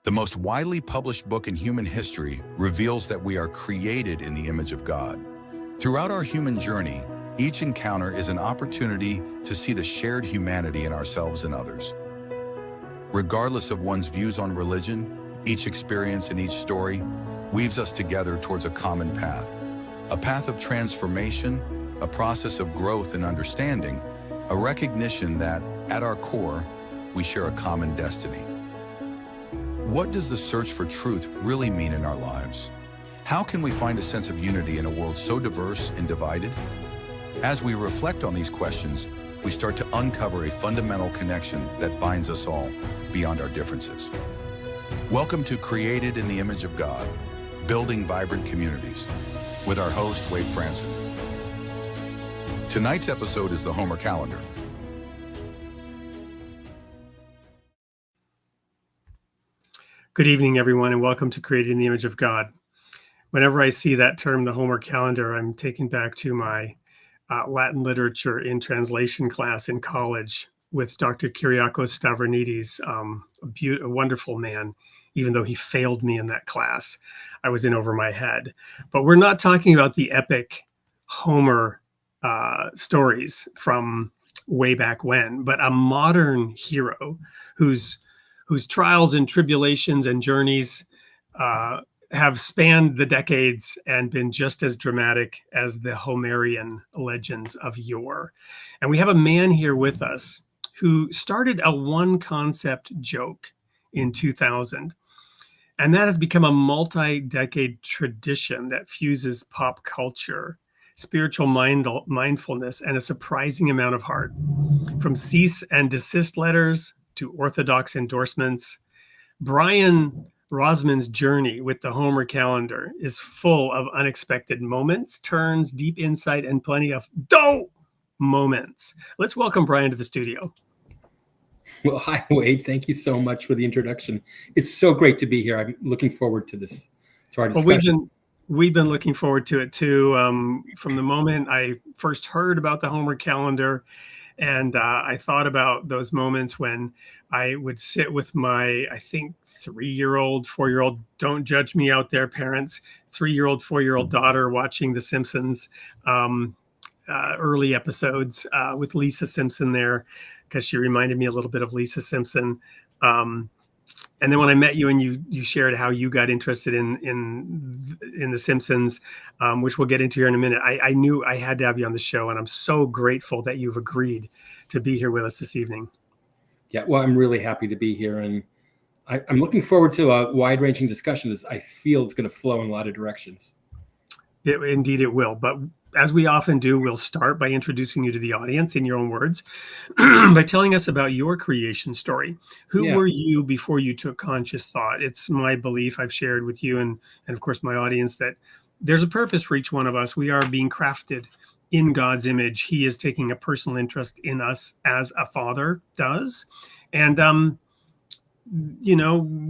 The most widely published book in human history reveals that we are created in the image of God. Throughout our human journey, each encounter is an opportunity to see the shared humanity in ourselves and others. Regardless of one's views on religion, each experience and each story weaves us together towards a common path. A path of transformation, a process of growth and understanding, a recognition that, at our core, we share a common destiny. What does the search for truth really mean in our lives? How can we find a sense of unity in a world so diverse and divided? As we reflect on these questions, we start to uncover a fundamental connection that binds us all beyond our differences. Welcome to Created in the Image of God, Building Vibrant Communities, with our host, Wade Franson. Tonight's episode is the Omer calendar. Good evening, everyone, and welcome to Created in the Image of God. Whenever I see that term, the Omer calendar, I'm taken back to my Latin literature in translation class in college with Dr. Kyriakos Stavronidis, a wonderful man, even though he failed me in that class. I was in over my head. But we're not talking about the epic Homer stories from way back when, but a modern hero whose trials and tribulations and journeys have spanned the decades and been just as dramatic as the Homerian legends of yore. And we have a man here with us who started a one concept joke in 2000. And that has become a multi-decade tradition that fuses pop culture, spiritual mindfulness, and a surprising amount of heart. From cease-and-desist letters to Orthodox endorsements, Brian Rosman's journey with the Omer calendar is full of unexpected moments, turns, deep insight, and plenty of dope moments. Let's welcome Brian to the studio. Well, hi, Wade. Thank you so much for the introduction. It's so great to be here. I'm looking forward to this, to our discussion. Well, we've been looking forward to it too. From the moment I first heard about the Omer calendar, and I thought about those moments when I would sit with my, I think, 3-year-old, 4-year-old, don't judge me out there, parents, 3-year-old, 4-year-old daughter watching the Simpsons early episodes with Lisa Simpson there, because she reminded me a little bit of Lisa Simpson. And then when I met you and you shared how you got interested in the Simpsons, which we'll get into here in a minute, I knew I had to have you on the show, and I'm so grateful that you've agreed to be here with us this evening. Yeah, well, I'm really happy to be here, and I'm looking forward to a wide-ranging discussion. I feel it's going to flow in a lot of directions. Indeed it will. But as we often do, we'll start by introducing you to the audience in your own words by telling us about your creation story. Who were you before you took conscious thought? It's my belief, I've shared with you and of course my audience, that there's a purpose for each one of us. We are being crafted in God's image. He is taking a personal interest in us as a father does. And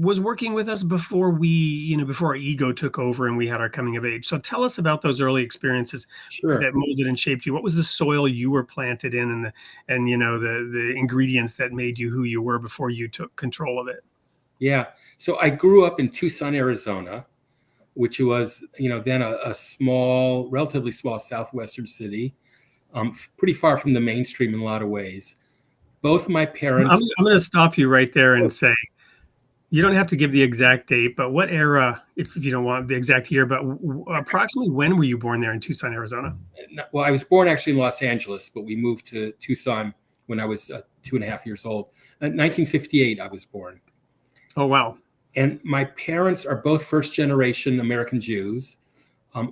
was working with us before before our ego took over and we had our coming of age. So tell us about those early experiences that molded and shaped you. What was the soil you were planted in, and the ingredients that made you who you were before you took control of it? Yeah. So I grew up in Tucson, Arizona, which was, then a small, relatively small southwestern city, pretty far from the mainstream in a lot of ways. Both my parents... I'm going to stop you right there and say, you don't have to give the exact date, but what era, if you don't want the exact year, but approximately when were you born there in Tucson, Arizona? Well, I was born actually in Los Angeles, but we moved to Tucson when I was 2.5 years old. In 1958, I was born. Oh, wow. And my parents are both first-generation American Jews.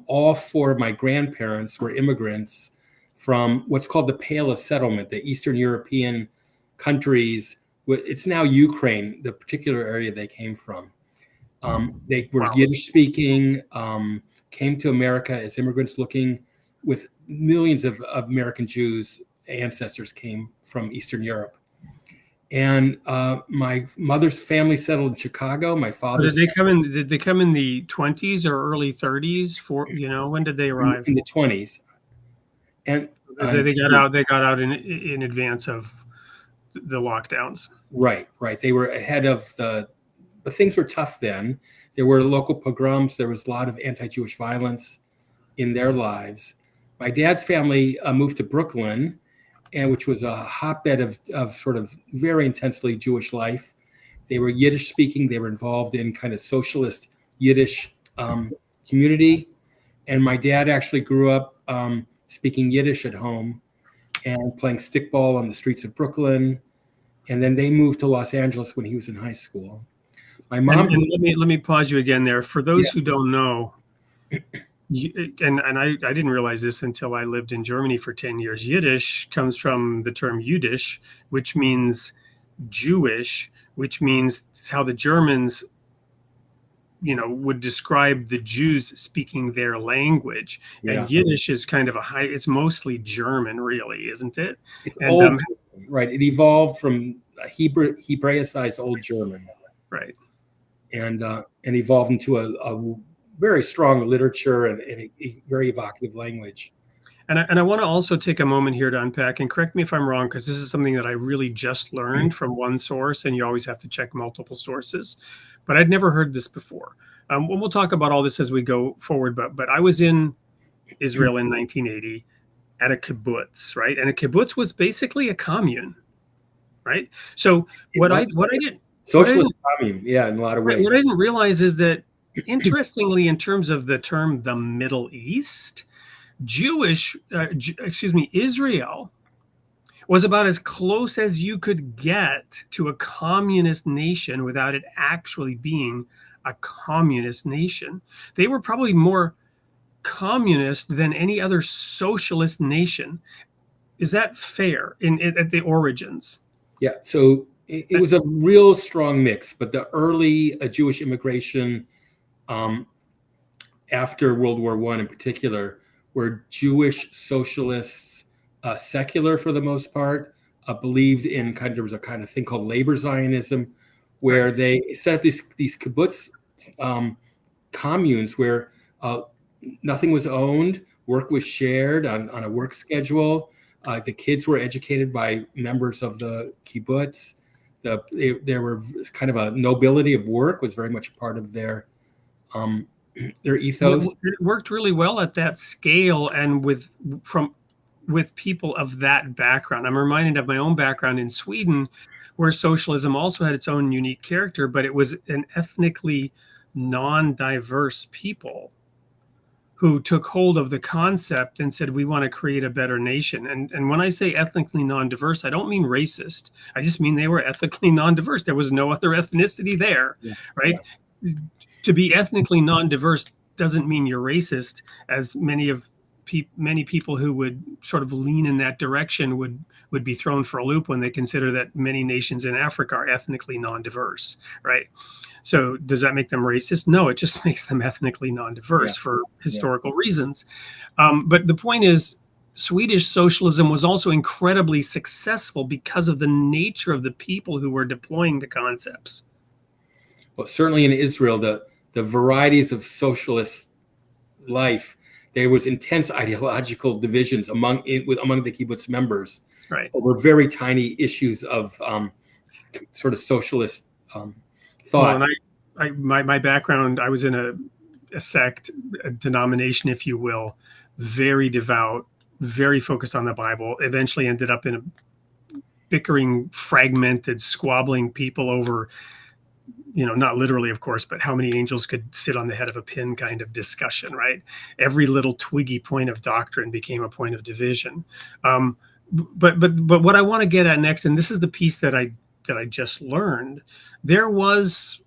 All four of my grandparents were immigrants from what's called the Pale of Settlement, the Eastern European countries. It's now Ukraine, the particular area they came from. They were Yiddish speaking, came to America as immigrants looking, with millions of American Jews ancestors came from Eastern Europe. And my mother's family settled in Chicago. My father's... Did they come in the 20s or early 30s? When did they arrive? In the 20s. And they got out in advance of the lockdowns. Right. They were ahead of but things were tough then. There were local pogroms. There was a lot of anti-Jewish violence in their lives. My dad's family moved to Brooklyn, and which was a hotbed of sort of very intensely Jewish life. They were Yiddish speaking. They were involved in kind of socialist Yiddish community. And my dad actually grew up speaking Yiddish at home and playing stickball on the streets of Brooklyn. And then they moved to Los Angeles when he was in high school. My mom. And let me pause you again there. For those who don't know, and I didn't realize this until I lived in Germany for 10 years. Yiddish comes from the term Jüdisch, which means Jewish, which means it's how the Germans, would describe the Jews speaking their language. Yeah. And Yiddish is kind of it's mostly German, really, isn't it? It's And old, right? It evolved from a Hebraicized Old German, right, and evolved into a very strong literature and a very evocative language. And I want to also take a moment here to unpack, and correct me if I'm wrong, because this is something that I really just learned from one source, and you always have to check multiple sources. But I'd never heard this before. We'll talk about all this as we go forward. But I was in Israel in 1980 at a kibbutz, right? And a kibbutz was basically a commune, right? So what I didn't socialist commune, yeah, in a lot of ways. What I didn't realize is that, interestingly, in terms of the term the Middle East, Israel was about as close as you could get to a communist nation without it actually being a communist nation. They were probably more communist than any other socialist nation. Is that fair at the origins? Yeah, so it was a real strong mix, but the early Jewish immigration after World War I in particular were Jewish socialists, secular for the most part, believed in there was a kind of thing called labor Zionism, where they set up these kibbutz communes where nothing was owned, work was shared on a work schedule. The kids were educated by members of the kibbutz. There were kind of a nobility of work was very much a part of their ethos. It worked really well at that scale and with people of that background. I'm reminded of my own background in Sweden, where socialism also had its own unique character, but it was an ethnically non-diverse people who took hold of the concept and said, we want to create a better nation. And when I say ethnically non-diverse, I don't mean racist. I just mean they were ethnically non-diverse. There was no other ethnicity there, right? Yeah. To be ethnically non-diverse doesn't mean you're racist, as many people who would sort of lean in that direction would be thrown for a loop when they consider that many nations in Africa are ethnically non-diverse, right? So does that make them racist? No, it just makes them ethnically non-diverse for historical reasons. But the point is, Swedish socialism was also incredibly successful because of the nature of the people who were deploying the concepts. Well, certainly in Israel, the varieties of socialist life, there was intense ideological divisions among the kibbutz members, right, over very tiny issues of sort of socialist thought. Well, and my background, I was in a sect, a denomination, if you will, very devout, very focused on the Bible. Eventually ended up in a bickering, fragmented, squabbling people over, not literally, of course, but how many angels could sit on the head of a pin kind of discussion, right? Every little twiggy point of doctrine became a point of division. But what I want to get at next, and this is the piece that I just learned, there was,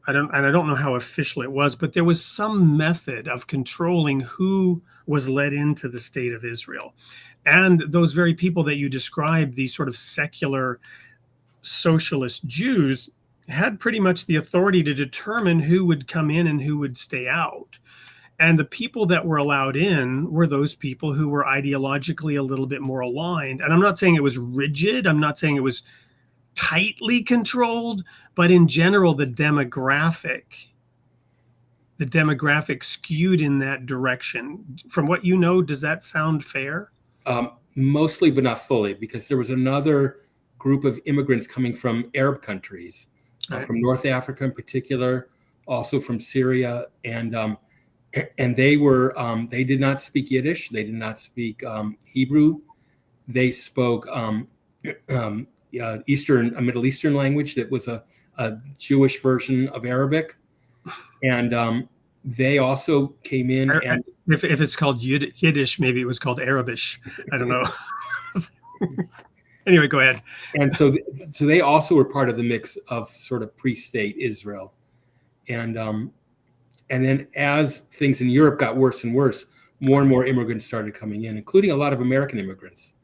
I don't know how official it was, but there was some method of controlling who was let into the state of Israel. And those very people that you described, these sort of secular socialist Jews, had pretty much the authority to determine who would come in and who would stay out. And the people that were allowed in were those people who were ideologically a little bit more aligned. And I'm not saying it was rigid. I'm not saying it was tightly controlled, but in general, the demographic skewed in that direction. From what you know, does that sound fair? Mostly, but not fully, because there was another group of immigrants coming from Arab countries. Right. from North Africa in particular, also from Syria, and they did not speak Yiddish. They did not speak Hebrew. They spoke a Middle Eastern language that was a Jewish version of Arabic, and they also came in. And If it's called Yiddish, maybe it was called Arabish. I don't know. Anyway, go ahead. And so they also were part of the mix of sort of pre-state Israel, and then as things in Europe got worse and worse, more and more immigrants started coming in, including a lot of American immigrants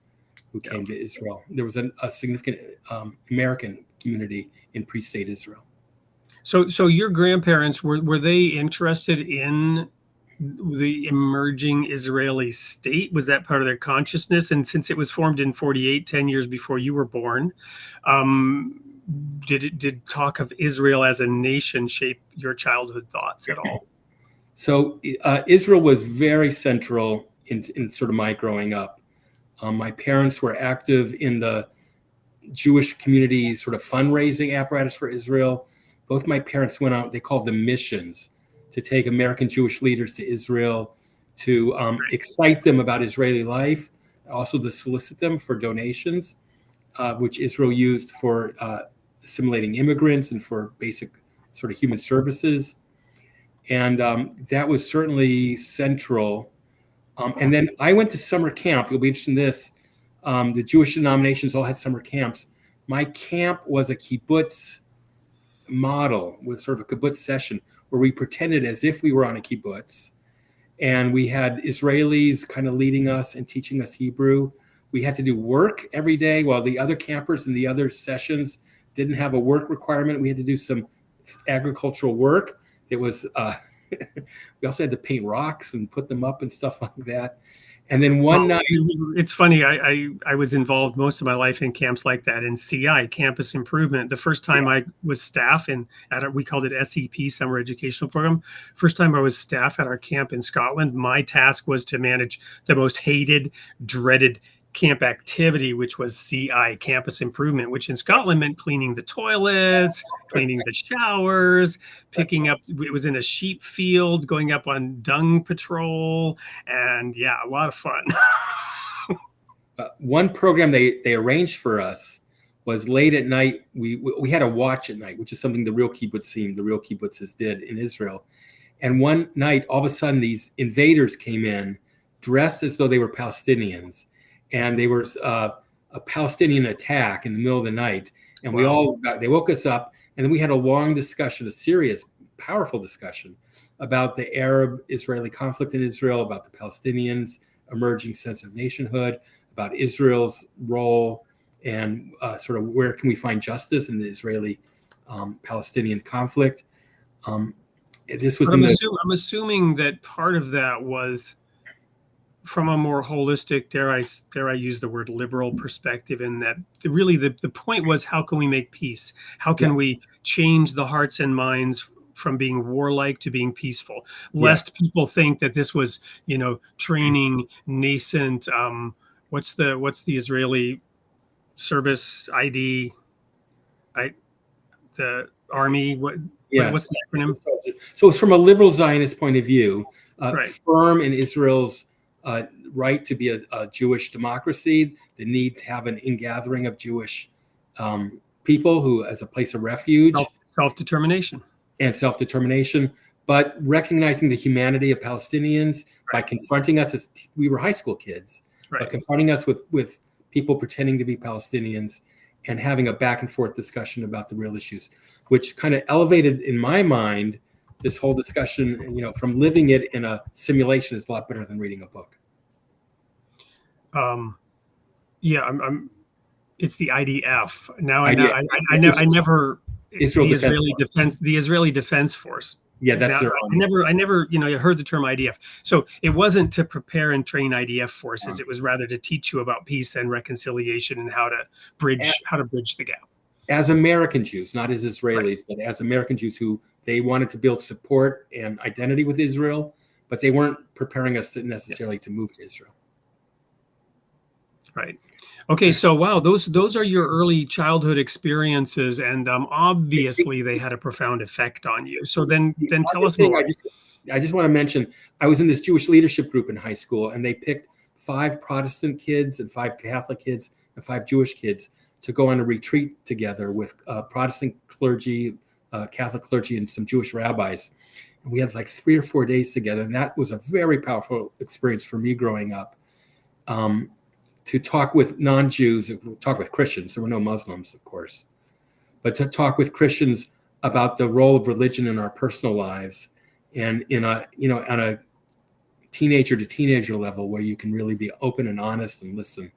who came to Israel. There was a significant American community in pre-state Israel. So your grandparents, were they interested in the emerging Israeli state? Was that part of their consciousness? And since it was formed in 48, 10 years before you were born, did talk of Israel as a nation shape your childhood thoughts at all? So Israel was very central in sort of my growing up. My parents were active in the Jewish community's sort of fundraising apparatus for Israel. Both my parents went out, they called them missions, to take American Jewish leaders to Israel, to excite them about Israeli life, also to solicit them for donations, which Israel used for assimilating immigrants and for basic sort of human services. And that was certainly central. And then I went to summer camp. You'll be interested in this. The Jewish denominations all had summer camps. My camp was a kibbutz model, with sort of a kibbutz session where we pretended as if we were on a kibbutz. And we had Israelis kind of leading us and teaching us Hebrew. We had to do work every day, while the other campers in the other sessions didn't have a work requirement. We had to do some agricultural work. It was we also had to paint rocks and put them up and stuff like that. And then one night, it's funny. I was involved most of my life in camps like that, in CI, campus improvement. The first time I was staff we called it SEP, Summer Educational Program. First time I was staff at our camp in Scotland, my task was to manage the most hated, dreaded camp activity, which was CI, campus improvement, which in Scotland meant cleaning the toilets, cleaning the showers, picking up, it was in a sheep field, going up on dung patrol, and yeah, a lot of fun. One program they arranged for us was late at night. We had a watch at night, which is something the real kibbutzes did in Israel. And one night, all of a sudden, these invaders came in dressed as though they were Palestinians. And they were a Palestinian attack in the middle of the night. And they woke us up, and then we had a long discussion, a serious, powerful discussion about the Arab-Israeli conflict in Israel, about the Palestinians' emerging sense of nationhood, about Israel's role, and sort of where can we find justice in the Israeli-Palestinian conflict. I'm assuming that part of that was from a more holistic, dare I use the word liberal perspective, in that really the point was, how can we make peace? How can we change the hearts and minds from being warlike to being peaceful? Lest people think that this was, training nascent, what's the Israeli service ID? The army, what's the acronym? So it's from a liberal Zionist point of view, right. Firm in Israel's right to be a Jewish democracy, the need to have an ingathering of Jewish people who as a place of refuge. Self-determination. And self-determination, but recognizing the humanity of Palestinians by confronting us as we were high school kids, but confronting us with people pretending to be Palestinians and having a back and forth discussion about the real issues, which kind of elevated in my mind this whole discussion, from living it in a simulation is a lot better than reading a book. It's the IDF. Now I never the Israeli Defense Force. Yeah, that's their own. I never heard the term IDF. So it wasn't to prepare and train IDF forces. It was rather to teach you about peace and reconciliation and how to bridge the gap. As American Jews, not as Israelis, but as American Jews who they wanted to build support and identity with Israel, but they weren't preparing us to necessarily to move to Israel. Right. Okay. So, wow, those are your early childhood experiences, and obviously they had a profound effect on you. So The then tell other us thing more. I just want to mention, I was in this Jewish leadership group in high school, and they picked 5 Protestant kids and 5 Catholic kids and 5 Jewish kids to go on a retreat together with Protestant clergy, Catholic clergy, and some Jewish rabbis. And we had like 3 or 4 days together, and that was a very powerful experience for me growing up. To talk with non-Jews, talk with Christians. There were no Muslims, of course, but to talk with Christians about the role of religion in our personal lives, and in a, on a teenager to teenager level where you can really be open and honest and listen.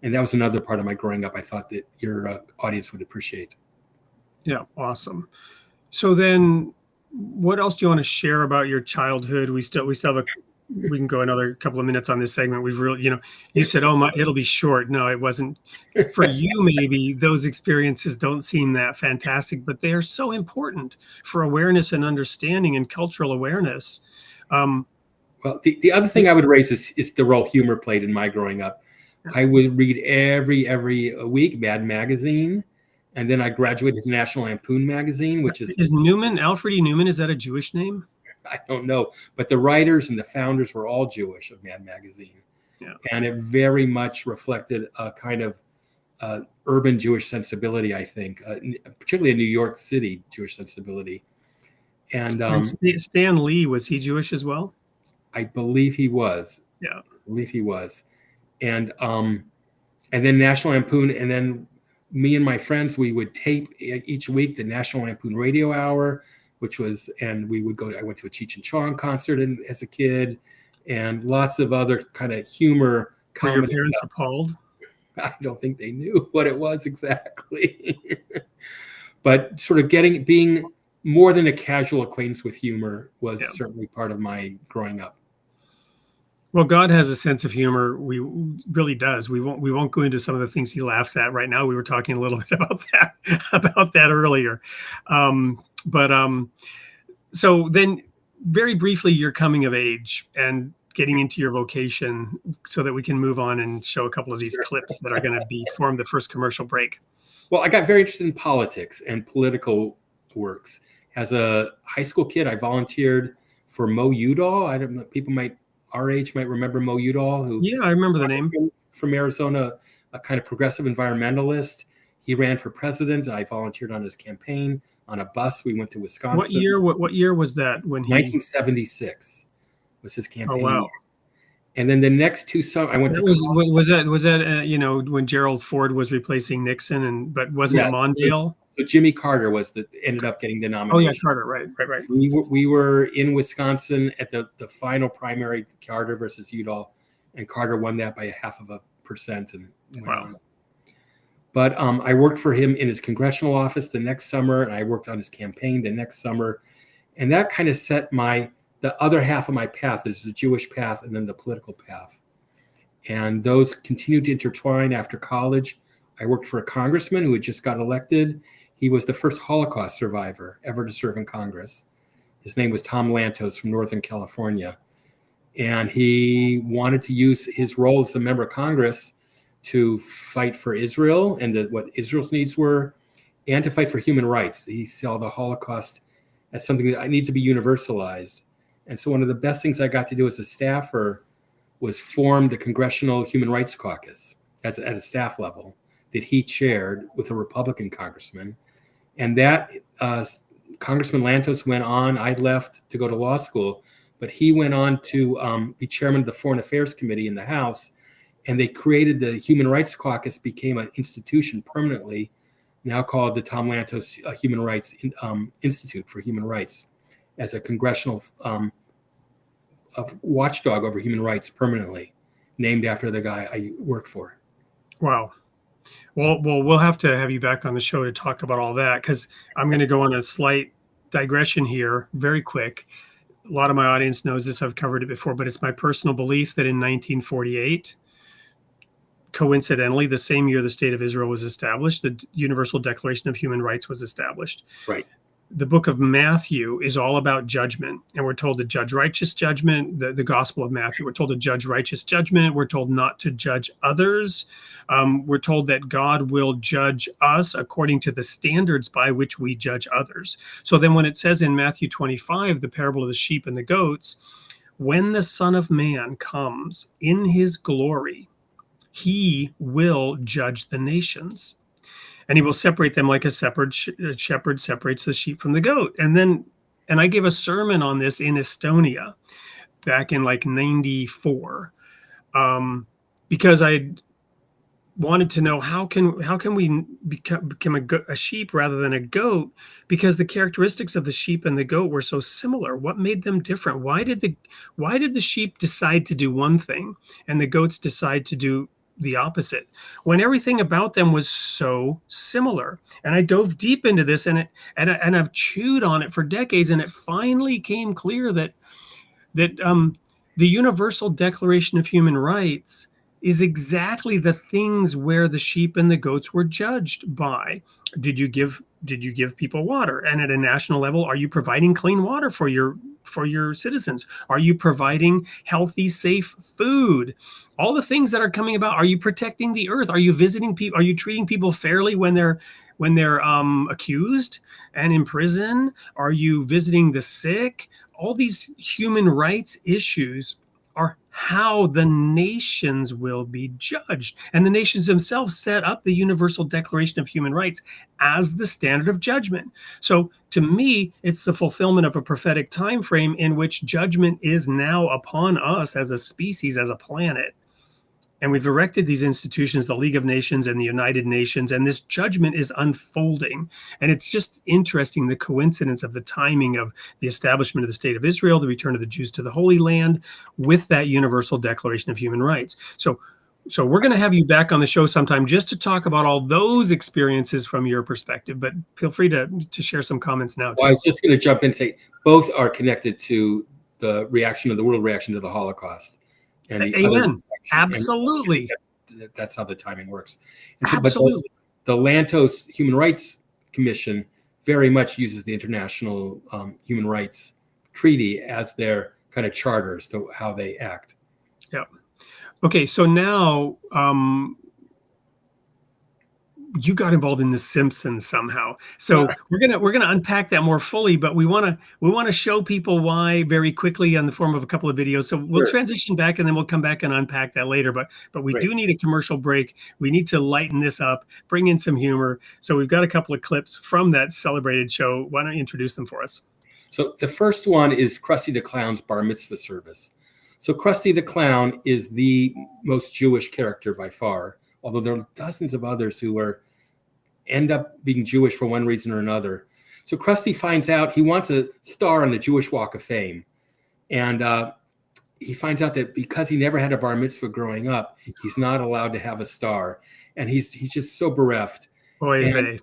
And that was another part of my growing up I thought that your audience would appreciate. Yeah. Awesome. So then, what else do you want to share about your childhood? We can go another couple of minutes on this segment. We've really, you said, "Oh my, it'll be short." No, it wasn't. For you, maybe those experiences don't seem that fantastic, but they are so important for awareness and understanding and cultural awareness. Well, the other thing I would raise is the role humor played in my growing up. I would read every week Mad Magazine, and then I graduated to National Lampoon magazine, which is Alfred E. Newman, is that a Jewish name? I don't know, but the writers and the founders were all Jewish of Mad Magazine. Yeah. And it very much reflected a kind of urban Jewish sensibility, I think, particularly a New York City Jewish sensibility. And Stan Lee, was he Jewish as well? I believe he was. Yeah. I believe he was. And then National Lampoon, and then me and my friends, we would tape each week the National Lampoon Radio Hour, and we would I went to a Cheech and Chong concert as a kid, and lots of other kind of humor. Were your parents appalled? I don't think they knew what it was exactly. But sort of being more than a casual acquaintance with humor was certainly part of my growing up. Well, God has a sense of humor. We really does. We won't go into some of the things he laughs at right now. We were talking a little bit about that earlier. So then very briefly, your coming of age and getting into your vocation, so that we can move on and show a couple of these clips that are going to form the first commercial break. Well, I got very interested in politics and political works. As a high school kid, I volunteered for Mo Udall. I don't know, people our age might remember Mo Udall, who I remember the name, from Arizona, a kind of progressive environmentalist. He ran for president. I volunteered on his campaign on a bus. We went to Wisconsin. What year was that? When 1976 was his campaign. Oh, wow. year. And then the next 2 summers, I went to. Was that when Gerald Ford was replacing Nixon, but wasn't it Mondale? So Jimmy Carter ended up getting the nomination. Oh yeah, Carter, right. We were in Wisconsin at the final primary, Carter versus Udall, and Carter won that by 0.5%. And went on. But I worked for him in his congressional office the next summer, and I worked on his campaign the next summer, and that kind of set the other half of my path. There's the Jewish path and then the political path, and those continued to intertwine after college. I worked for a congressman who had just got elected. He was the first Holocaust survivor ever to serve in Congress. His name was Tom Lantos from Northern California. And he wanted to use his role as a member of Congress to fight for Israel and what Israel's needs were, and to fight for human rights. He saw the Holocaust as something that needed to be universalized. And so one of the best things I got to do as a staffer was form the Congressional Human Rights Caucus at a staff level that he chaired with a Republican congressman. And that Congressman Lantos went on. I left to go to law school, but he went on to be chairman of the Foreign Affairs Committee in the House. And they created the Human Rights Caucus, became an institution permanently, now called the Tom Lantos Human Rights Institute for Human Rights, as a congressional watchdog over human rights permanently, named after the guy I worked for. Wow. Well, we'll have to have you back on the show to talk about all that, because I'm going to go on a slight digression here, very quick. A lot of my audience knows this. I've covered it before, but it's my personal belief that in 1948, coincidentally, the same year the State of Israel was established, the Universal Declaration of Human Rights was established. Right. the book of Matthew is all about judgment, and we're told to judge righteous judgment. The Gospel of Matthew, we're told to judge righteous judgment. We're told not to judge others. We're told that God will judge us according to the standards by which we judge others. So then when it says in Matthew 25, the parable of the sheep and the goats, when the Son of Man comes in his glory, he will judge the nations. And he will separate them like a shepherd separates the sheep from the goat. And I gave a sermon on this in Estonia back in like 94, because I wanted to know how can we become a sheep rather than a goat, because the characteristics of the sheep and the goat were so similar. What made them different? Why did the sheep decide to do one thing and the goats decide to do the opposite, when everything about them was so similar? And I dove deep into this, and I've chewed on it for decades, and it finally came clear that the Universal Declaration of Human Rights is exactly the things where the sheep and the goats were judged by. Did you give people water? And at a national level, are you providing clean water for your citizens? Are you providing healthy, safe food? All the things that are coming about. Are you protecting the earth? Are you visiting people? Are you treating people fairly when they're accused and in prison? Are you visiting the sick? All these human rights issues are how the nations will be judged. And the nations themselves set up the Universal Declaration of Human Rights as the standard of judgment. So to me, it's the fulfillment of a prophetic time frame in which judgment is now upon us as a species, as a planet. And we've erected these institutions, the League of Nations and the United Nations, and this judgment is unfolding. And it's just interesting, the coincidence of the timing of the establishment of the State of Israel, the return of the Jews to the Holy Land, with that Universal Declaration of Human Rights. So we're going to have you back on the show sometime just to talk about all those experiences from your perspective. But feel free to share some comments now, too. Well, I was just going to jump in and say both are connected to the world reaction to the Holocaust. And amen. Absolutely. That's how the timing works. Absolutely. But the Lantos Human Rights Commission very much uses the International Human Rights Treaty as their kind of charters to how they act. Yeah. Okay. So now you got involved in the Simpsons somehow. So we're gonna unpack that more fully, but we want to show people why very quickly in the form of a couple of videos. So we'll transition back and then we'll come back and unpack that later. But we do need a commercial break. We need to lighten this up, bring in some humor. So we've got a couple of clips from that celebrated show. Why don't you introduce them for us? So the first one is Krusty the Clown's bar mitzvah service. So Krusty the Clown is the most Jewish character by far, although there are dozens of others who end up being Jewish for one reason or another. So Krusty finds out he wants a star on the Jewish Walk of Fame. And he finds out that because he never had a bar mitzvah growing up, he's not allowed to have a star. And he's just so bereft. And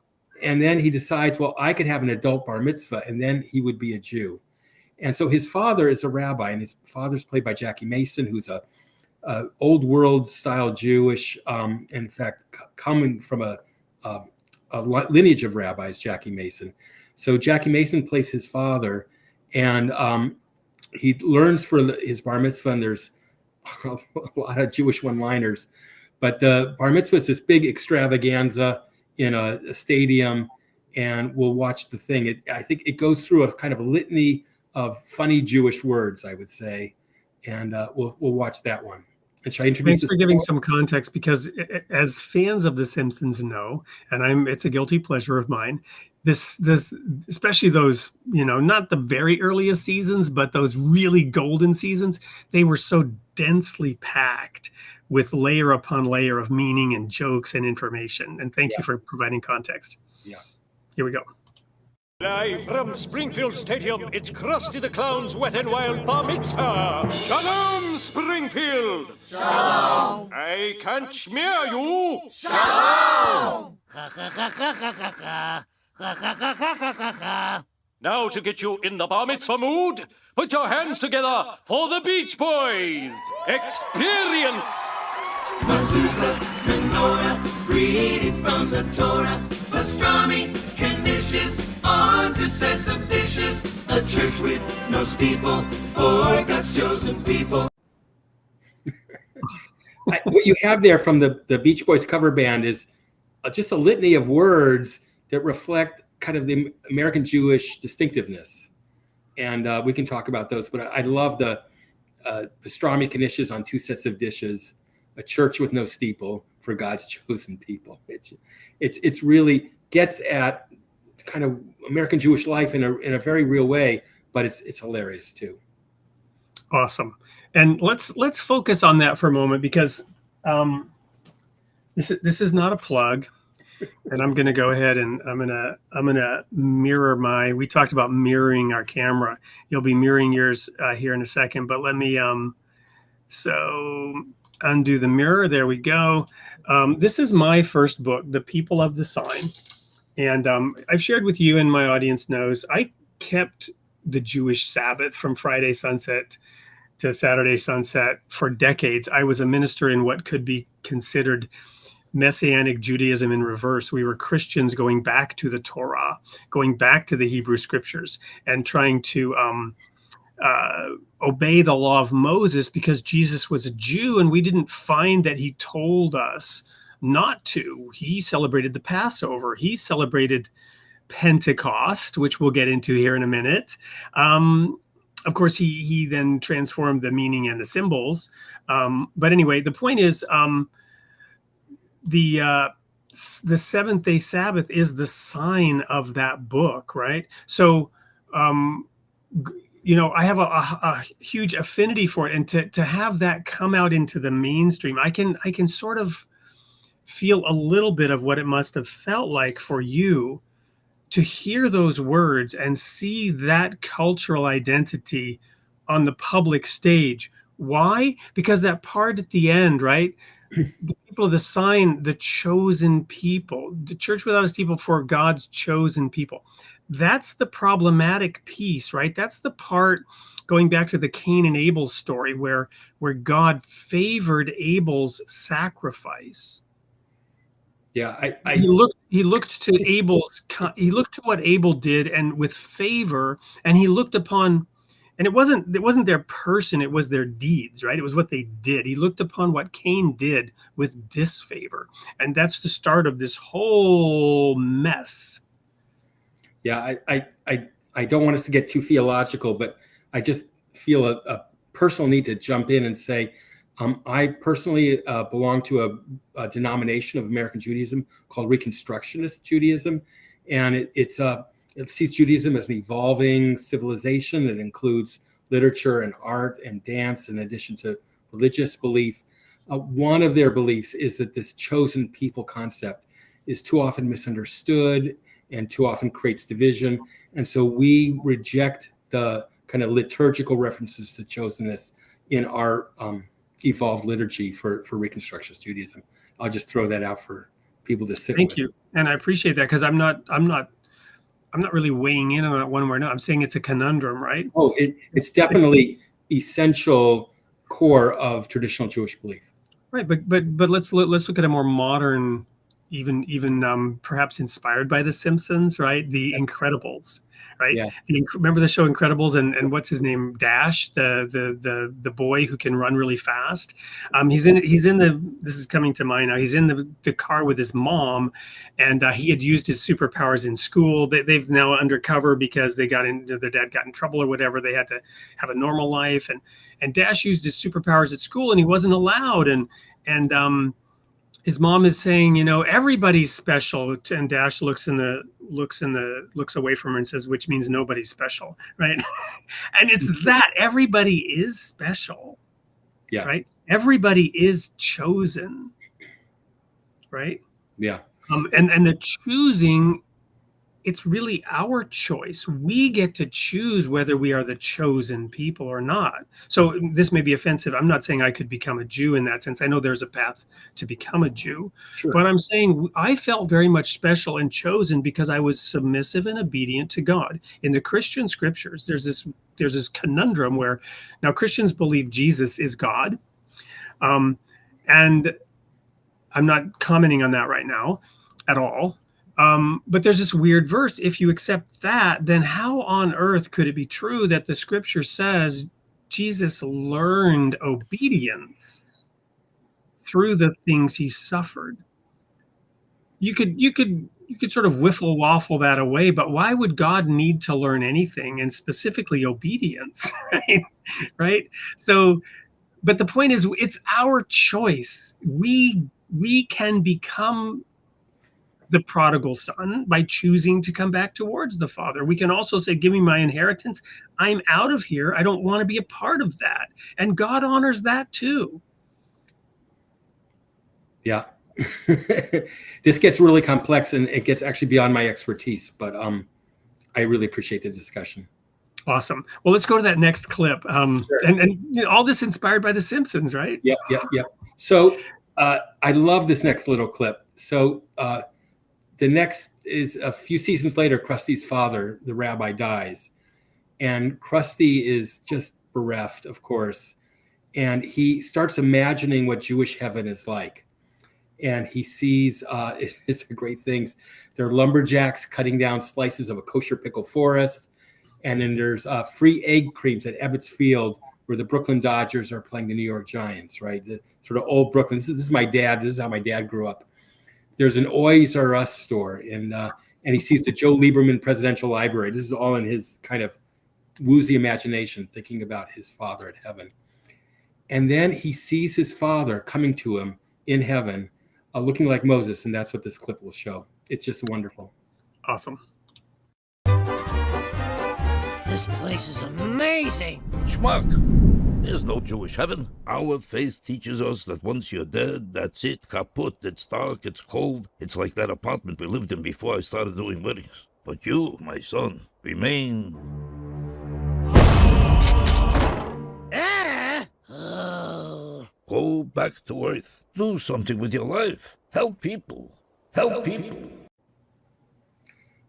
then he decides, well, I could have an adult bar mitzvah, and then he would be a Jew. And so his father is a rabbi, and his father's played by Jackie Mason, who's a old world style Jewish, in fact, coming from a lineage of rabbis, Jackie Mason. So Jackie Mason plays his father, and he learns for his bar mitzvah, and there's a lot of Jewish one-liners. But the bar mitzvah is this big extravaganza in a stadium, and we'll watch the thing. I think it goes through a kind of a litany of funny Jewish words, I would say, and we'll watch that one. And should I introduce? Thanks for giving some context, because as fans of The Simpsons know, and it's a guilty pleasure of mine, this especially those, not the very earliest seasons, but those really golden seasons, they were so densely packed with layer upon layer of meaning and jokes and information. And thank you for providing context. Yeah. Here we go. Live from Springfield Stadium, it's Krusty the Clown's Wet and Wild Bar Mitzvah. Shalom, Springfield! Shalom! I can't smear you! Shalom! Now to get you in the Bar Mitzvah mood, put your hands together for the Beach Boys! Experience! Mezuzah, menorah, created from the Torah. pastrami, knishes, onto sets of dishes. A church with no steeple for God's chosen people. What you have there from the Beach Boys cover band is just a litany of words that reflect kind of the American Jewish distinctiveness. And we can talk about those, but I love the pastrami knishes on two sets of dishes, a church with no steeple for God's chosen people. It's really gets at kind of American Jewish life in a very real way, but it's hilarious too. Awesome. And let's focus on that for a moment, because this is not a plug. And I'm going to go ahead and I'm going to mirror we talked about mirroring our camera. You'll be mirroring yours here in a second, but let me so undo the mirror. There we go. This is my first book, The People of the Sign. And I've shared with you, and my audience knows, I kept the Jewish Sabbath from Friday sunset to Saturday sunset for decades. I was a minister in what could be considered Messianic Judaism in reverse. We were Christians going back to the Torah, going back to the Hebrew scriptures, and trying to obey the law of Moses, because Jesus was a Jew and we didn't find that he told us not to. He celebrated the Passover. He celebrated Pentecost, which we'll get into here in a minute. Of course, he then transformed the meaning and the symbols. But anyway, the point is, the seventh-day Sabbath is the sign of that book, right? So, I have a huge affinity for it, and to have that come out into the mainstream, I can sort of feel a little bit of what it must have felt like for you to hear those words and see that cultural identity on the public stage. Why? Because that part at the end, right? The people of the sign, the chosen people, the church without a steeple for God's chosen people. That's the problematic piece, right? That's the part, going back to the Cain and Abel story, where God favored Abel's sacrifice. Yeah, he looked to what Abel did, and with favor, and he looked upon, and it wasn't their person, it was their deeds, right? It was what they did. He looked upon what Cain did with disfavor, and that's the start of this whole mess. Yeah, I don't want us to get too theological, but I just feel a personal need to jump in and say, I personally belong to a denomination of American Judaism called Reconstructionist Judaism, and it sees Judaism as an evolving civilization. It includes literature and art and dance, in addition to religious belief. One of their beliefs is that this chosen people concept is too often misunderstood and too often creates division, and so we reject the kind of liturgical references to chosenness in our evolved liturgy for Reconstructionist Judaism. I'll just throw that out for people to sit with. Thank you. And I appreciate that, because I'm not really weighing in on that one way or another. I'm saying it's a conundrum, right? Oh, it's definitely essential core of traditional Jewish belief. Right, but let's look at a more modern, even perhaps inspired by the Simpsons, right? The Incredibles, right? Yeah. Remember the show Incredibles, and what's his name? Dash, the boy who can run really fast. He's in the, this is coming to mind now. He's in the car with his mom, and he had used his superpowers in school. They've now undercover because their dad got in trouble or whatever. They had to have a normal life, and Dash used his superpowers at school, and he wasn't allowed. And his mom is saying, everybody's special, and Dash looks away from her and says, which means nobody's special, right? And it's that everybody is special, yeah, right? Everybody is chosen, right? Yeah. And the choosing, it's really our choice. We get to choose whether we are the chosen people or not. So this may be offensive. I'm not saying I could become a Jew in that sense. I know there's a path to become a Jew, sure, but I'm saying I felt very much special and chosen because I was submissive and obedient to God. In the Christian scriptures, there's this conundrum where now Christians believe Jesus is God. And I'm not commenting on that right now at all. But there's this weird verse. If you accept that, then how on earth could it be true that the scripture says Jesus learned obedience through the things he suffered? You could sort of whiffle waffle that away, but why would God need to learn anything, and specifically obedience, right? Right? So, but the point is, it's our choice. We can become the prodigal son by choosing to come back towards the Father. We can also say, give me my inheritance. I'm out of here. I don't want to be a part of that. And God honors that too. Yeah. This gets really complex, and it gets actually beyond my expertise, but I really appreciate the discussion. Awesome. Well, let's go to that next clip. Sure. And you know, all this inspired by The Simpsons, right? Yep. So I love this next little clip. So the next is a few seasons later, Krusty's father, the rabbi, dies. And Krusty is just bereft, of course. And he starts imagining what Jewish heaven is like. And he sees, it's a great things. There are lumberjacks cutting down slices of a kosher pickle forest. And then there's free egg creams at Ebbets Field, where the Brooklyn Dodgers are playing the New York Giants, right? The sort of old Brooklyn. This is my dad. This is how my dad grew up. There's an Oys R Us store, and he sees the Joe Lieberman Presidential Library. This is all in his kind of woozy imagination, thinking about his father at heaven. And then he sees his father coming to him in heaven, looking like Moses, and that's what this clip will show. It's just wonderful. Awesome. This place is amazing. Schmuck! There's no Jewish heaven. Our faith teaches us that once you're dead, that's it, kaput, it's dark, it's cold. It's like that apartment we lived in before I started doing weddings. But you, my son, remain... Go back to Earth. Do something with your life. Help people. Help people.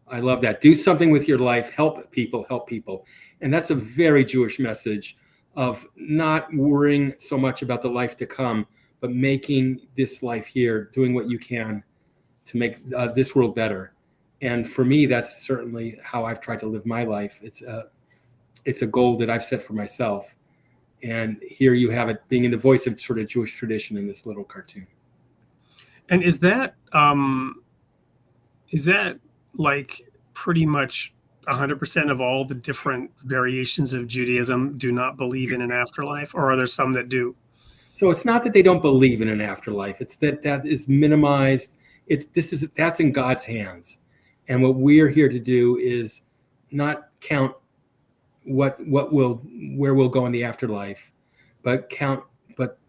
I love that. Do something with your life. Help people. Help people. And that's a very Jewish message of not worrying so much about the life to come, but making this life here, doing what you can to make this world better. And for me, that's certainly how I've tried to live my life. It's a goal that I've set for myself. And here you have it being in the voice of sort of Jewish tradition in this little cartoon. And is that like pretty much 100% of all the different variations of Judaism do not believe in an afterlife, or are there some that do? So it's not that they don't believe in an afterlife. It's that is minimized. That's in God's hands. And what we're here to do is not count where we'll go in the afterlife, but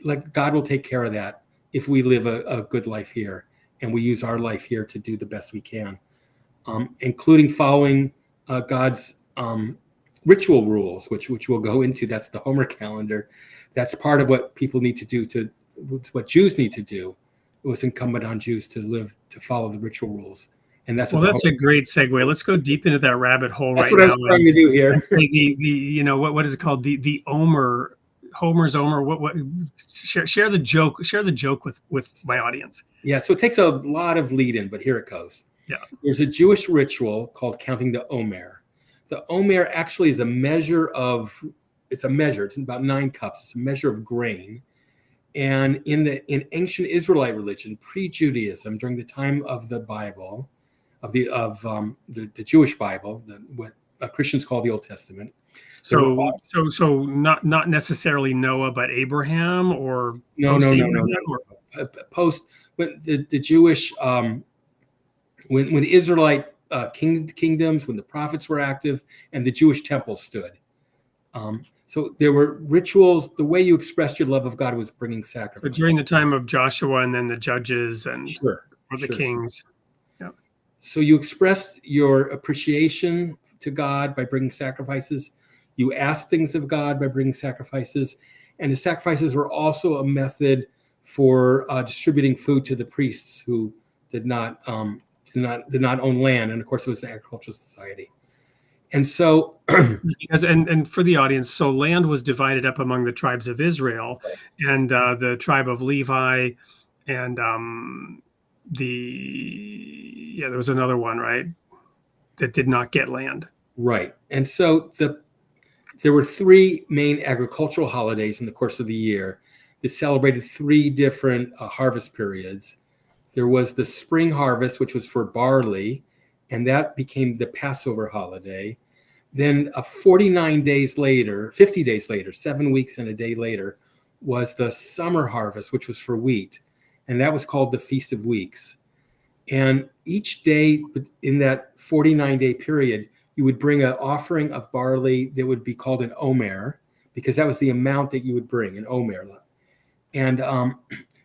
like God will take care of that if we live a good life here and we use our life here to do the best we can, including following God's ritual rules, which we'll go into. That's the Omer calendar. That's part of what people need to do, what Jews need to do. It was incumbent on Jews to follow the ritual rules. And that's a great segue. Let's go deep into that rabbit hole. That's what I was trying to do here. What is it called? The Omer, Homer's Omer. What? Share the joke. Share the joke with my audience. Yeah. So it takes a lot of lead in, but here it goes. Yeah. There's a Jewish ritual called counting the Omer. The Omer actually is a measure. It's about 9 cups. It's a measure of grain. And in ancient Israelite religion, pre-Judaism, during the time of the Bible, of the Jewish Bible, what Christians call the Old Testament. So not necessarily Noah, but Abraham, or no. Post when the Jewish when the Israelite kingdoms, when the prophets were active, and the Jewish temple stood. So there were rituals. The way you expressed your love of God was bringing sacrifice. But during the time of Joshua, and then the judges, and the kings. Yeah. So you expressed your appreciation to God by bringing sacrifices. You asked things of God by bringing sacrifices, and the sacrifices were also a method for distributing food to the priests who did not own land, and of course it was an agricultural society. And so, and for the audience, so land was divided up among the tribes of Israel, and the tribe of Levi, and the yeah, there was another one, right, that did not get land. Right. And so there were three main agricultural holidays in the course of the year that celebrated three different harvest periods. There was the spring harvest, which was for barley, and that became the Passover holiday. Then 49 days later, 50 days later, 7 weeks and a day later, was the summer harvest, which was for wheat. And that was called the Feast of Weeks. And each day in that 49-day period, you would bring an offering of barley that would be called an Omer, because that was the amount that you would bring, an Omer. And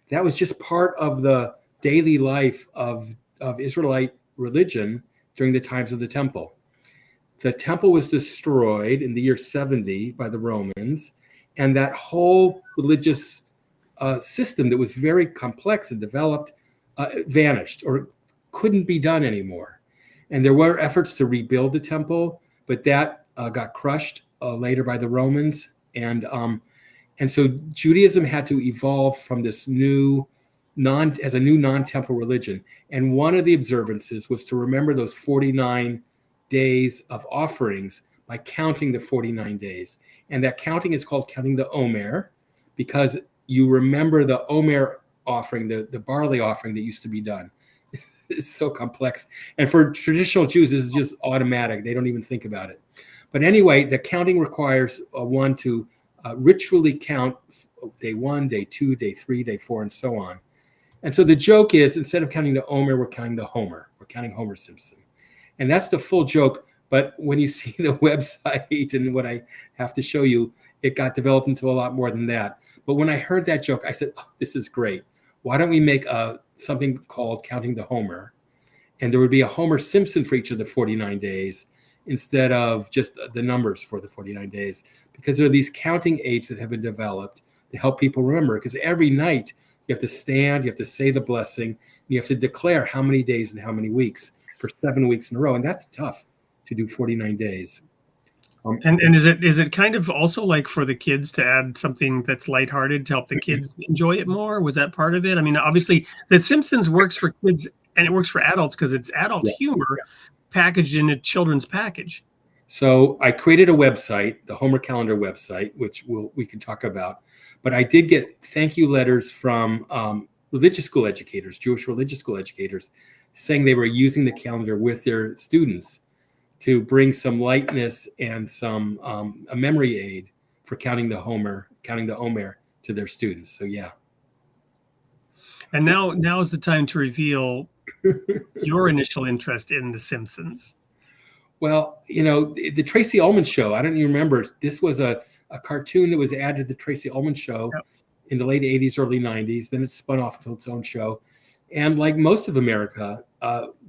that was just part of the daily life of Israelite religion during the times of the temple. The temple was destroyed in the year 70 by the Romans, and that whole religious system that was very complex and developed vanished or couldn't be done anymore. And there were efforts to rebuild the temple, but that got crushed later by the Romans. And so Judaism had to evolve from this new non-temple religion. And one of the observances was to remember those 49 days of offerings by counting the 49 days. And that counting is called counting the Omer, because you remember the Omer offering, the barley offering that used to be done. It's so complex. And for traditional Jews, it's just automatic. They don't even think about it. But anyway, the counting requires one to ritually count day 1, day 2, day 3, day 4, and so on. And so the joke is, instead of counting the Omer, we're counting the Homer. We're counting Homer Simpson. And that's the full joke. But when you see the website and what I have to show you, it got developed into a lot more than that. But when I heard that joke, I said, oh, this is great. Why don't we make something called Counting the Homer? And there would be a Homer Simpson for each of the 49 days instead of just the numbers for the 49 days. Because there are these counting aids that have been developed to help people remember. Because every night you have to stand, you have to say the blessing, and you have to declare how many days and how many weeks for 7 weeks in a row. And that's tough to do 49 days. And is it kind of also like for the kids to add something that's lighthearted to help the kids enjoy it more? Was that part of it? I mean, obviously, The Simpsons works for kids and it works for adults because it's adult humor packaged in a children's package. So I created a website, the Homer Calendar website, which we can talk about. But I did get thank you letters from religious school educators, Jewish religious school educators, saying they were using the calendar with their students to bring some lightness and some a memory aid for counting the Omer to their students. So yeah. And now is the time to reveal your initial interest in The Simpsons. Well, the Tracy Ullman Show, I don't even remember. This was a cartoon that was added to the Tracy Ullman Show in the late 80s, early 90s. Then it spun off into its own show. And like most of America,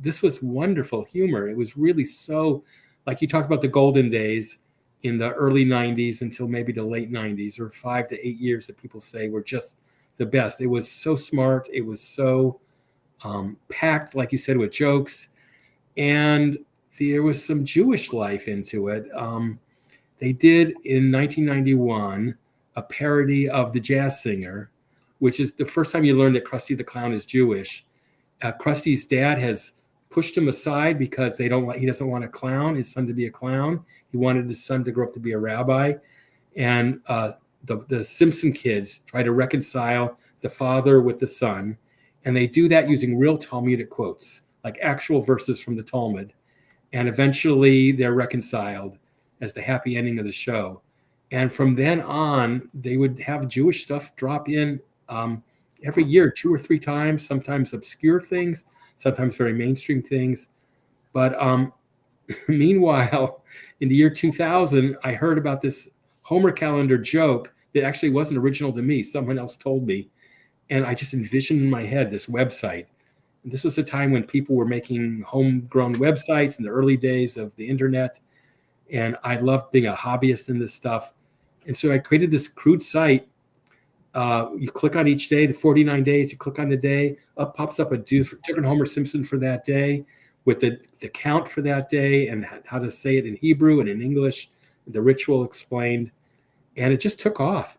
this was wonderful humor. It was really so, like you talked about the golden days in the early 90s until maybe the late 90s, or 5 to 8 years that people say were just the best. It was so smart. It was so packed, like you said, with jokes. And there was some Jewish life into it. They did in 1991 a parody of The Jazz Singer, which is the first time you learn that Krusty the Clown is Jewish. Krusty's dad has pushed him aside because he doesn't want his son to be a clown. He wanted his son to grow up to be a rabbi. And the Simpson kids try to reconcile the father with the son. And they do that using real Talmudic quotes, like actual verses from the Talmud. And eventually they're reconciled as the happy ending of the show. And from then on, they would have Jewish stuff drop in every year, 2 or 3 times, sometimes obscure things, sometimes very mainstream things. But meanwhile, in the year 2000, I heard about this Homer calendar joke that actually wasn't original to me. Someone else told me. And I just envisioned in my head this website. And this was a time when people were making homegrown websites in the early days of the internet. And I loved being a hobbyist in this stuff. And so I created this crude site. You click on each day, the 49 days, you click on the day, up pops up a different Homer Simpson for that day with the count for that day and how to say it in Hebrew and in English, the ritual explained. And it just took off.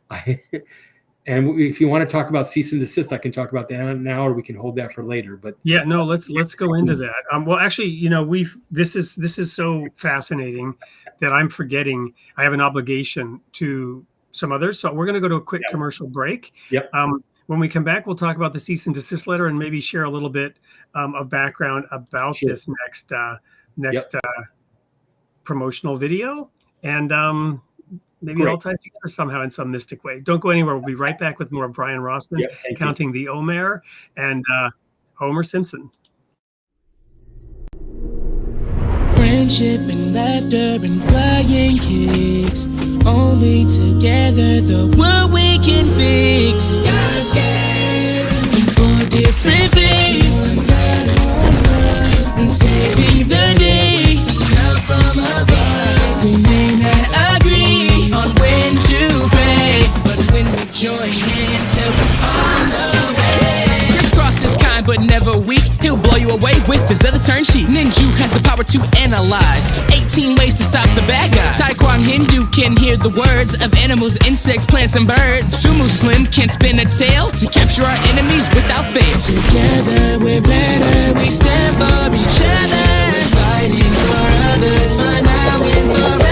And if you want to talk about cease and desist, I can talk about that now, or we can hold that for later. But yeah, no, let's go into that. Well, actually, this is so fascinating that I'm forgetting I have an obligation to some others. So we're going to go to a quick commercial break. Yep. When we come back, we'll talk about the cease and desist letter and maybe share a little bit of background about this next promotional video. And maybe it all ties together somehow in some mystic way. Don't go anywhere. We'll be right back with more of Brian Rosman, counting the Omer, and Homer Simpson. Friendship and laughter and flying kicks. Only together the world we can fix. God's game for different things. And saving the day. Love from above. We may not agree on when to pray, but when we join hands, help us on the way. Crisscross is kind but never weak. He'll blow you away with his other turn sheet. Ninja has the power to analyze 18 ways to stop the bad guy. Taekwon Hindu can hear the words of animals, insects, plants, and birds. Sumo Slim can spin a tail to capture our enemies without fail. Together we're better, we stand for each other, fighting for others for now and forever.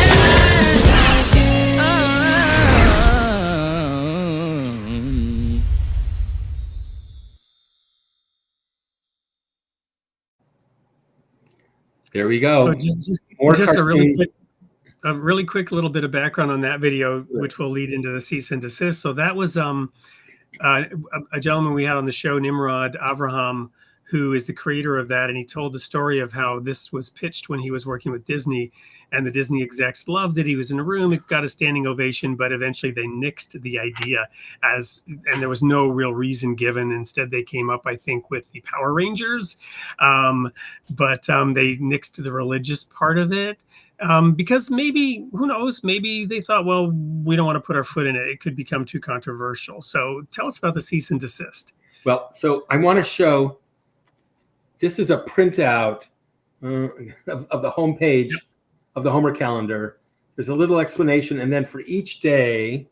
There we go. So just a really quick little bit of background on that video, which will lead into the cease and desist. So that was a gentleman we had on the show, Nimrod Avraham, who is the creator of that. And he told the story of how this was pitched when he was working with Disney, and the Disney execs loved it. He was in a room, it got a standing ovation, but eventually they nixed the idea and there was no real reason given. Instead, they came up, I think, with the Power Rangers, but they nixed the religious part of it. Because maybe, who knows, maybe they thought, well, we don't want to put our foot in it. It could become too controversial. So tell us about the cease and desist. Well, so I want to show, this is a printout of the homepage of the Homer calendar. There's a little explanation. And then for each day,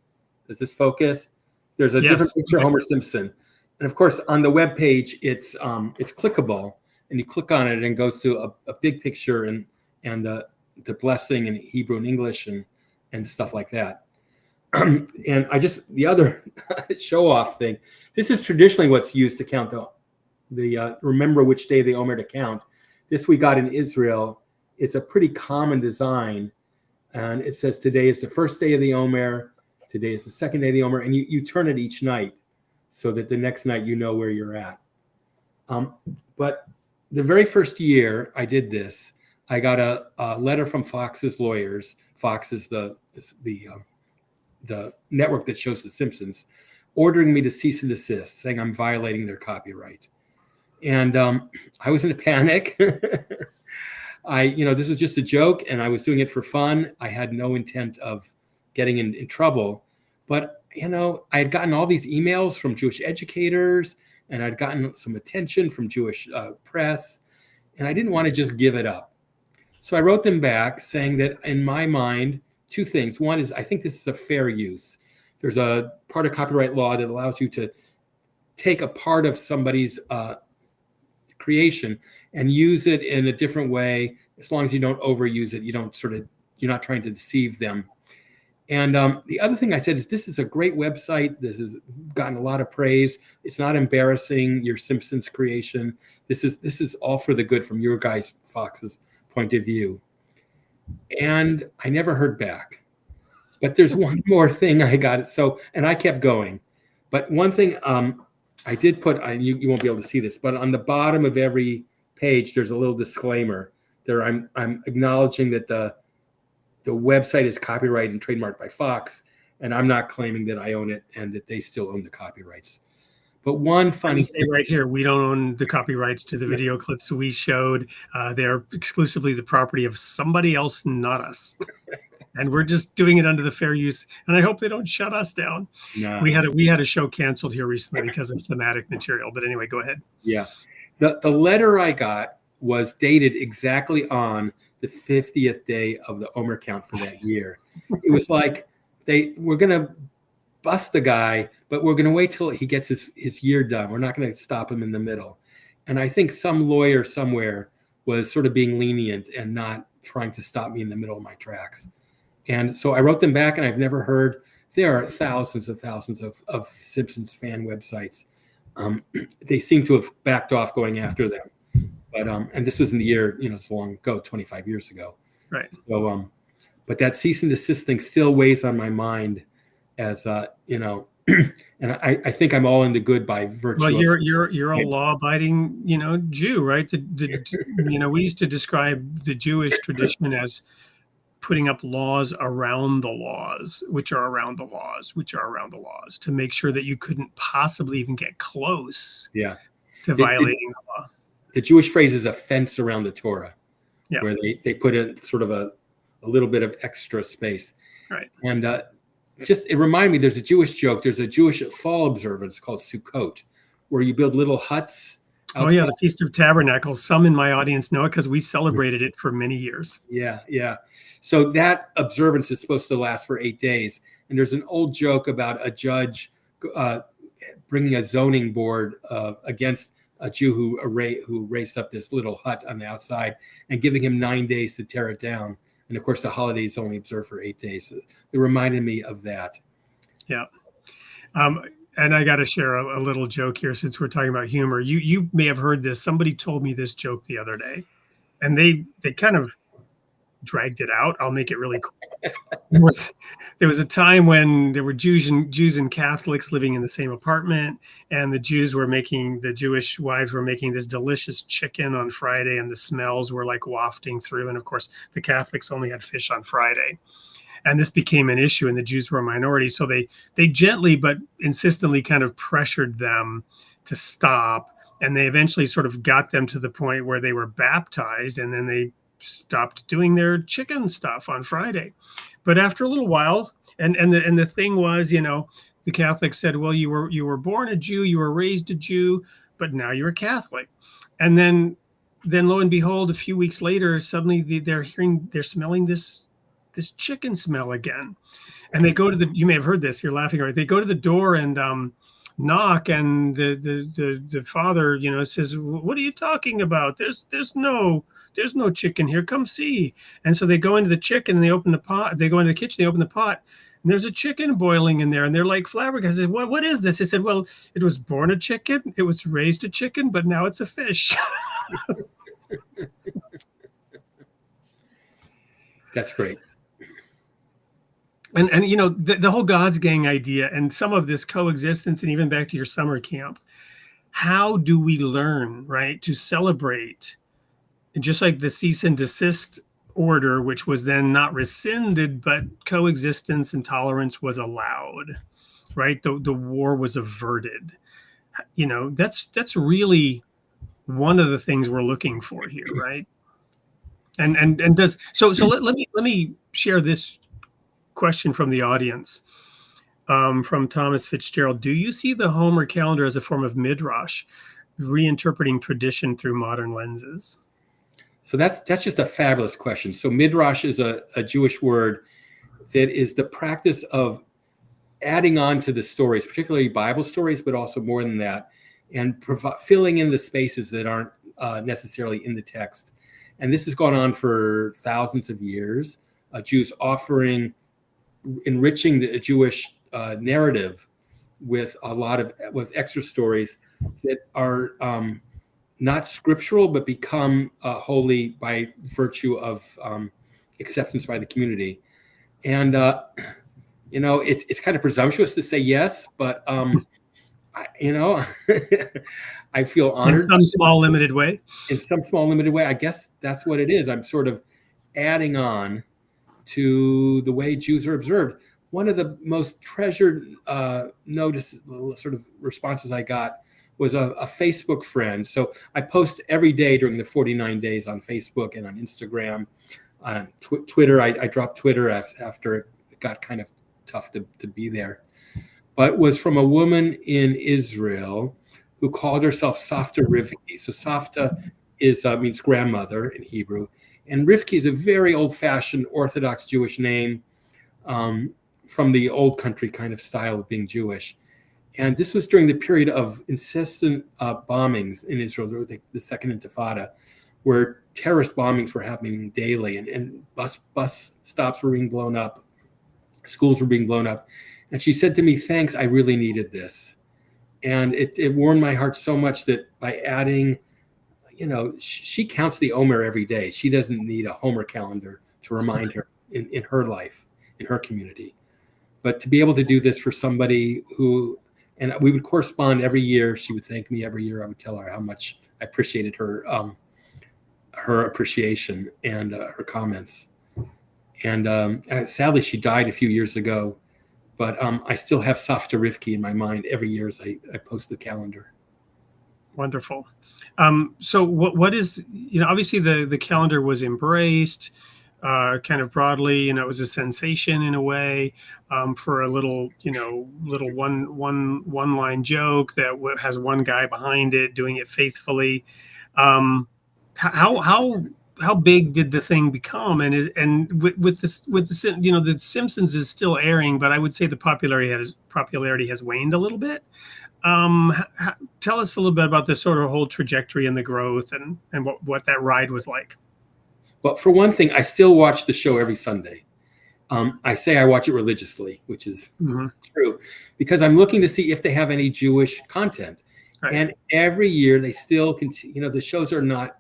does this focus? There's a different picture of Homer Simpson. And of course, on the web page, it's clickable. And you click on it and it goes to a big picture and the blessing in Hebrew and English and stuff like that. And the other show off thing, this is traditionally what's used to count the remember which day the Omer to count. This we got in Israel. It's a pretty common design. And it says today is the first day of the Omer. Today is the second day of the Omer. And you turn it each night so that the next night you know where you're at. But the very first year I did this, I got a letter from Fox's lawyers. Fox is the network that shows the Simpsons, ordering me to cease and desist, saying I'm violating their copyright. And I was in a panic. This was just a joke, and I was doing it for fun. I had no intent of getting in trouble. But, I had gotten all these emails from Jewish educators, and I'd gotten some attention from Jewish press, and I didn't want to just give it up. So I wrote them back saying that in my mind, two things. One is I think this is a fair use. There's a part of copyright law that allows you to take a part of somebody's creation and use it in a different way, as long as you don't overuse it. You're not trying to deceive them. And the other thing I said is this is a great website. This has gotten a lot of praise. It's not embarrassing your Simpsons creation. This is all for the good from your guys, Fox's point of view. And I never heard back. But there's one more thing I got. And I kept going. But one thing I did put, you won't be able to see this, but on the bottom of every page, there's a little disclaimer there. I'm acknowledging that the website is copyrighted and trademarked by Fox, and I'm not claiming that I own it and that they still own the copyrights. But one funny thing right here, we don't own the copyrights to the video clips we showed. They're exclusively the property of somebody else, not us. And we're just doing it under the fair use. And I hope they don't shut us down. No. We had a show canceled here recently because of thematic material. But anyway, go ahead. Yeah. The letter I got was dated exactly on the 50th day of the Omer count for that year. It was like they were going to bust the guy, but we're going to wait till he gets his year done. We're not going to stop him in the middle. And I think some lawyer somewhere was sort of being lenient and not trying to stop me in the middle of my tracks. And so I wrote them back, and I've never heard. There are thousands and thousands of Simpsons fan websites. They seem to have backed off going after them. But and this was in the year, so long ago, 25 years ago. Right. So, but that cease and desist thing still weighs on my mind as, and I think I'm all in the good by virtue. Well, you're a law-abiding, Jew, right? We used to describe the Jewish tradition as putting up laws around the laws, which are around the laws, which are around the laws, to make sure that you couldn't possibly even get close to violating the law. The Jewish phrase is a fence around the Torah, Yeah. where they put in sort of a little bit of extra space. Right. And it reminded me, there's a Jewish joke. There's a Jewish fall observance called Sukkot, where you build little huts outside. Oh, yeah, the Feast of Tabernacles. Some in my audience know it because we celebrated it for many years. Yeah. So that observance is supposed to last for 8 days. And there's an old joke about a judge bringing a zoning board against a Jew who raised up this little hut on the outside and giving him 9 days to tear it down. And of course, the holidays only observed for 8 days. So it reminded me of that. Yeah. And I got to share a little joke here since we're talking about humor. You may have heard this. Somebody told me this joke the other day, and they kind of dragged it out. I'll make it really quick. There was a time when there were Jews and Catholics living in the same apartment, and the Jewish wives were making this delicious chicken on Friday, and the smells were like wafting through. And of course, the Catholics only had fish on Friday. And this became an issue, and the Jews were a minority. So they gently but insistently kind of pressured them to stop. And they eventually sort of got them to the point where they were baptized, and then they stopped doing their chicken stuff on Friday. But after a little while, and the thing was, the Catholics said, well, you were born a Jew, you were raised a Jew, but now you're a Catholic. And then lo and behold, a few weeks later, suddenly they're smelling this chicken smell again. And they go to you may have heard this, you're laughing, right? They go to the door and knock, and the father, says, what are you talking about? There's no chicken here. Come see. And so they go into the chicken and they open the pot. They go into the kitchen, they open the pot, and there's a chicken boiling in there. And they're like flabbergasted. What is this? They said, well, it was born a chicken. It was raised a chicken, but now it's a fish. That's great. And the whole God's gang idea and some of this coexistence, and even back to your summer camp, how do we learn, right, to celebrate? And just like the cease and desist order, which was then not rescinded, but coexistence and tolerance was allowed, right? The war was averted. That's really one of the things we're looking for here, right? And does so let me share this question from the audience, from Thomas Fitzgerald. Do you see the Homer calendar as a form of midrash, reinterpreting tradition through modern lenses? So that's just a fabulous question. So midrash is a Jewish word that is the practice of adding on to the stories, particularly Bible stories, but also more than that, and filling in the spaces that aren't necessarily in the text. And this has gone on for thousands of years. Jews enriching the Jewish narrative with with extra stories that are not scriptural, but become holy by virtue of acceptance by the community. And it's kind of presumptuous to say yes, but I feel honored. In some small limited way. In some small limited way, I guess that's what it is. I'm sort of adding on to the way Jews are observed. One of the most treasured responses I got was a Facebook friend. So I post every day during the 49 days on Facebook and on Instagram. On Twitter, I dropped Twitter after it got kind of tough to be there. But it was from a woman in Israel who called herself Savta Rivki. So Savta means grandmother in Hebrew. And Rivki is a very old-fashioned Orthodox Jewish name, from the old country kind of style of being Jewish. And this was during the period of incessant bombings in Israel, the Second Intifada, where terrorist bombings were happening daily, and bus stops were being blown up, schools were being blown up. And she said to me, "Thanks, I really needed this." And it warmed my heart so much that by adding, she counts the Omer every day. She doesn't need a Homer calendar to remind her in her life, in her community. But to be able to do this for somebody who, and we would correspond every year. She would thank me every year. I would tell her how much I appreciated her appreciation and her comments. And sadly, she died a few years ago. But I still have Safta Rivki in my mind every year as I post the calendar. Wonderful. So what is, obviously the calendar was embraced kind of broadly, it was a sensation in a way for a little one line joke that has one guy behind it doing it faithfully. How big did the thing become? And with the Simpsons is still airing, but I would say the popularity has waned a little bit. Tell us a little bit about the sort of whole trajectory and the growth and what that ride was like. Well, for one thing, I still watch the show every Sunday. I say I watch it religiously, which is true, because I'm looking to see if they have any Jewish content. Right. And every year they still continue. The shows are not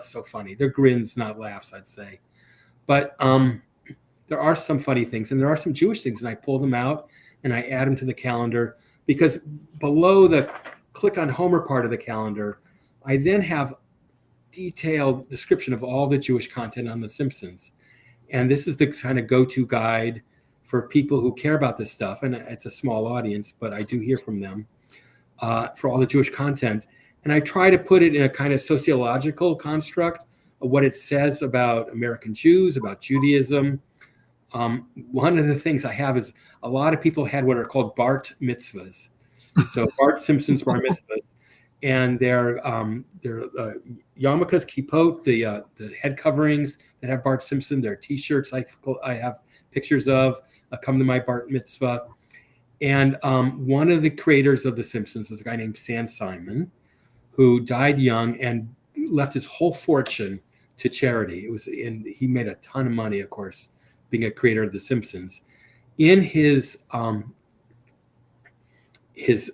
so funny. They're grins, not laughs, I'd say. But there are some funny things, and there are some Jewish things, and I pull them out and I add them to the calendar, because below the click on Homer part of the calendar, I then have detailed description of all the Jewish content on The Simpsons. And this is the kind of go-to guide for people who care about this stuff. And it's a small audience, but I do hear from them for all the Jewish content. And I try to put it in a kind of sociological construct of what it says about American Jews, about Judaism. One of the things I have is a lot of people had what are called Bart mitzvahs. So Bart Simpson's bar mitzvahs. And they're yarmulkes, kippot, the head coverings that have Bart Simpson. They're T-shirts I have pictures of. Come to my Bart mitzvah. And one of the creators of The Simpsons was a guy named Sam Simon, who died young and left his whole fortune to charity. And he made a ton of money, of course, being a creator of The Simpsons. In his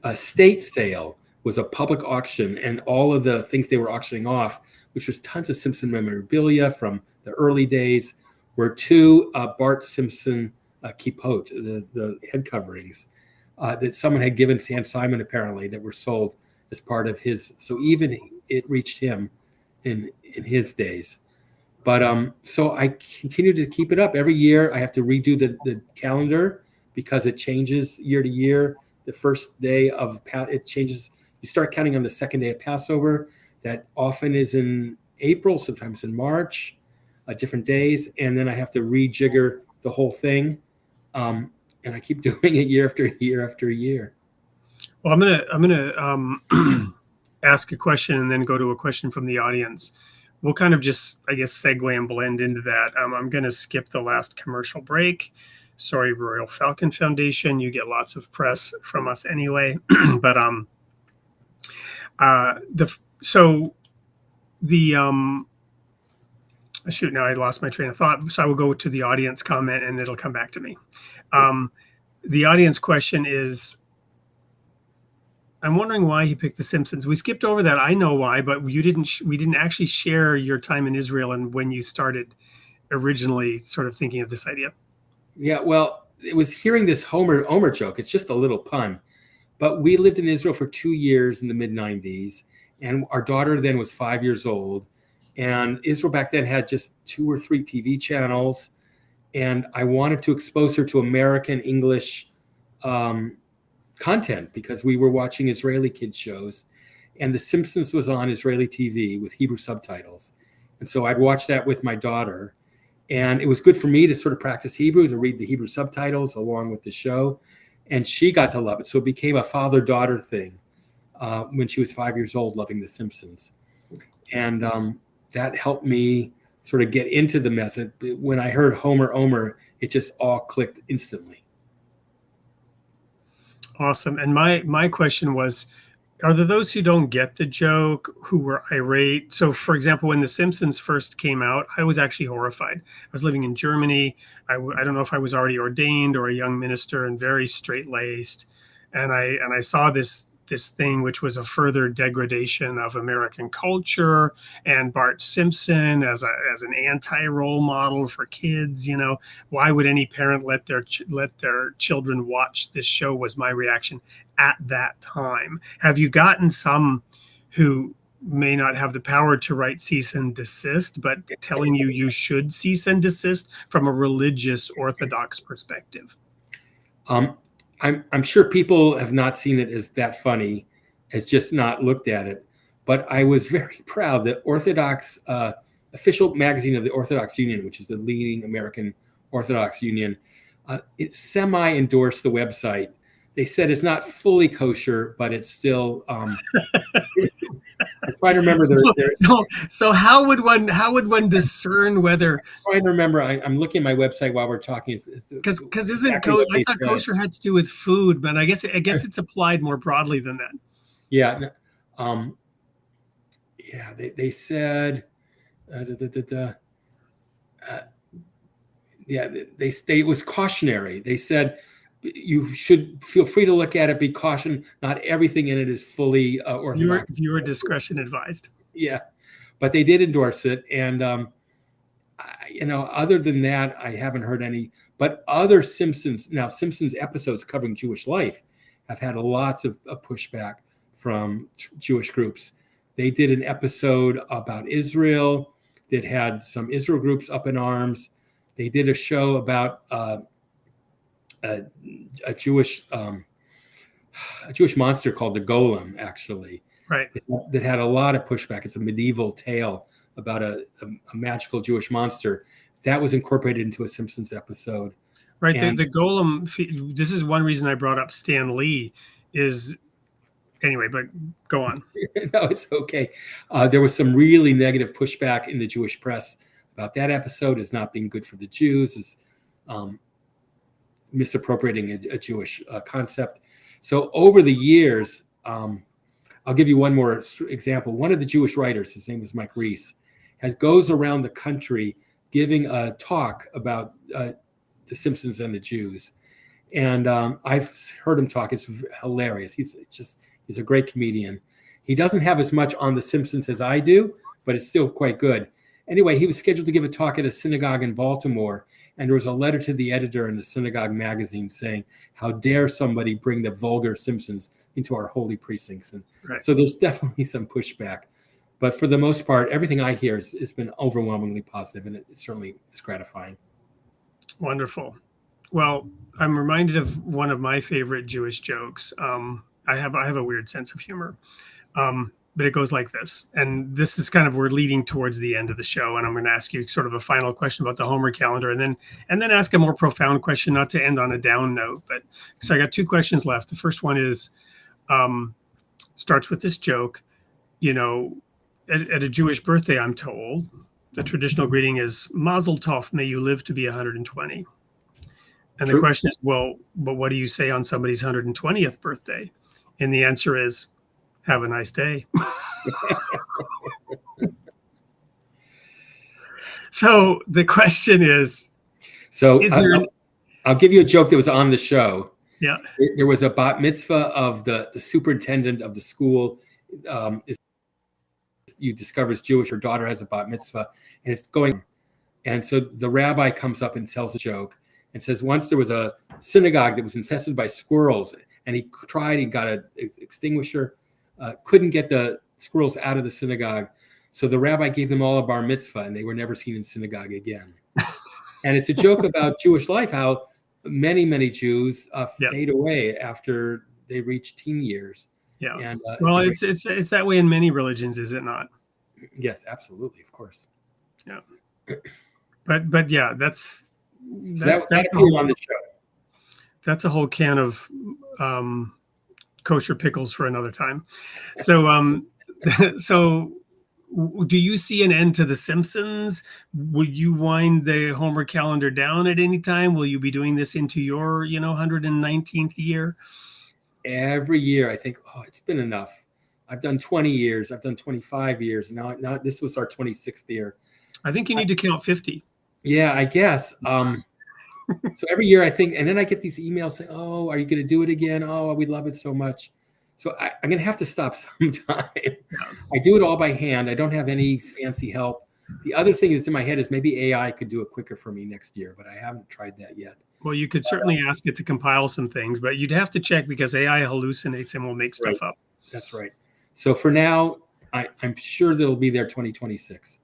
estate sale was a public auction, and all of the things they were auctioning off, which was tons of Simpson memorabilia from the early days, were two Bart Simpson kippot, the head coverings that someone had given Sam Simon apparently, that were sold as part of his. So even it reached him in his days. But so I continue to keep it up every year. I have to redo the calendar because it changes year to year. The first day of it changes. You start counting on the second day of Passover. That often is in April, sometimes in March, different days. And then I have to rejigger the whole thing. And I keep doing it year after year after year. Well, I'm gonna ask a question and then go to a question from the audience. We'll kind of just, I guess, segue and blend into that. I'm going to skip the last commercial break. Sorry, Royal Falcon Foundation. You get lots of press from us anyway. But shoot, now I lost my train of thought. So I will go to the audience comment and it'll come back to me. The audience question is, I'm wondering why he picked The Simpsons. We skipped over that. I know why, but we didn't actually share your time in Israel and when you started originally sort of thinking of this idea. Yeah, well, it was hearing this Omer joke. It's just a little pun. But we lived in Israel for 2 years in the mid-90s, and our daughter then was 5 years old. And Israel back then had just 2 or 3 TV channels. And I wanted to expose her to American English content because we were watching Israeli kids shows, and The Simpsons was on Israeli TV with Hebrew subtitles. And so I'd watch that with my daughter, and it was good for me to sort of practice Hebrew, to read the Hebrew subtitles along with the show. And she got to love it. So it became a father-daughter thing when she was 5 years old, loving The Simpsons. And that helped me sort of get into the mess. When I heard Omer, it just all clicked instantly. Awesome. And my question was, are there those who don't get the joke, who were irate? So, for example, when The Simpsons first came out, I was actually horrified. I was living in Germany. I don't know if I was already ordained or a young minister and very straight-laced. And I saw this thing, which was a further degradation of American culture, and Bart Simpson as an anti-role model for kids. Why would any parent let their children watch this show? Was my reaction at that time. Have you gotten some who may not have the power to write cease and desist, but telling you should cease and desist from a religious Orthodox perspective? I'm sure people have not seen it as that funny. It's just not looked at it. But I was very proud that Orthodox, official magazine of the Orthodox Union, which is the leading American Orthodox Union, it semi-endorsed the website. They said it's not fully kosher, but it's still. I'm trying to remember. So how would one discern whether? I'm trying to remember. I'm looking at my website while we're talking. Because I thought kosher had to do with food, but I guess it's applied more broadly than that. Yeah. Yeah. They said. Yeah. It was cautionary. They said, you should feel free to look at it. Be cautioned. Not everything in it is fully Orthodox. Viewer discretion advised. Yeah, but they did endorse it, and other than that, I haven't heard any. But other Simpsons episodes covering Jewish life have had lots of pushback from Jewish groups. They did an episode about Israel that had some Israel groups up in arms. They did a show about a Jewish monster called the Golem, actually, right? That had a lot of pushback. It's a medieval tale about a magical Jewish monster that was incorporated into a Simpsons episode. Right. And the Golem. This is one reason I brought up Stan Lee. Anyway, but go on. No, it's okay. There was some really negative pushback in the Jewish press about that episode as not being good for the Jews, as misappropriating a Jewish concept. So over the years, I'll give you one more example. One of the Jewish writers, his name is Mike Reese, goes around the country giving a talk about the Simpsons and the Jews. And I've heard him talk. It's hilarious. He's a great comedian. He doesn't have as much on the Simpsons as I do, but it's still quite good. Anyway, he was scheduled to give a talk at a synagogue in Baltimore, and there was a letter to the editor in the synagogue magazine saying, how dare somebody bring the vulgar Simpsons into our holy precincts? And right. So there's definitely some pushback. But for the most part, everything I hear has been overwhelmingly positive, and it certainly is gratifying. Wonderful. Well, I'm reminded of one of my favorite Jewish jokes. I have a weird sense of humor. But it goes like this. And this is we're leading towards the end of the show. And I'm going to ask you sort of a final question about the Homer calendar, and then ask a more profound question, not to end on a down note. But so I got two questions left. The first one is, starts with this joke. At a Jewish birthday, I'm told, the traditional greeting is Mazel Tov, may you live to be 120. And True. The question is, well, but what do you say on somebody's 120th birthday? And the answer is, have a nice day. So the question is, I'll give you a joke that was on the show. Yeah. There was a bat mitzvah of the superintendent of the school. You discover is Jewish. Her daughter has a bat mitzvah, and it's going. And so the rabbi comes up and tells a joke and says, once there was a synagogue that was infested by squirrels, and he got an extinguisher, couldn't get the squirrels out of the synagogue. So the rabbi gave them all a bar mitzvah, and they were never seen in synagogue again. And it's a joke about Jewish life, how many, many Jews fade away after they reach teen years. Yeah. And, well, it's that way in many religions, is it not? Yes, absolutely, of course. Yeah. But yeah, that's that appeared on the show. That's a whole can of kosher pickles for another time. So so do you see an end to the Simpsons? Will you wind the Homer calendar down at any time? Will you be doing this into your 119th year? Every year I think, oh, it's been enough. I've done 20 years. I've done 25 years. Now this was our 26th year. I think you need to count 50. Yeah, I guess. So every year I think, and then I get these emails saying, oh, are you going to do it again? Oh, we love it so much. So I'm going to have to stop sometime. I do it all by hand. I don't have any fancy help. The other thing that's in my head is maybe AI could do it quicker for me next year, but I haven't tried that yet. Well, you could certainly ask it to compile some things, but you'd have to check because AI hallucinates and will make stuff up. That's right. So for now, I'm sure that it'll be there 2026.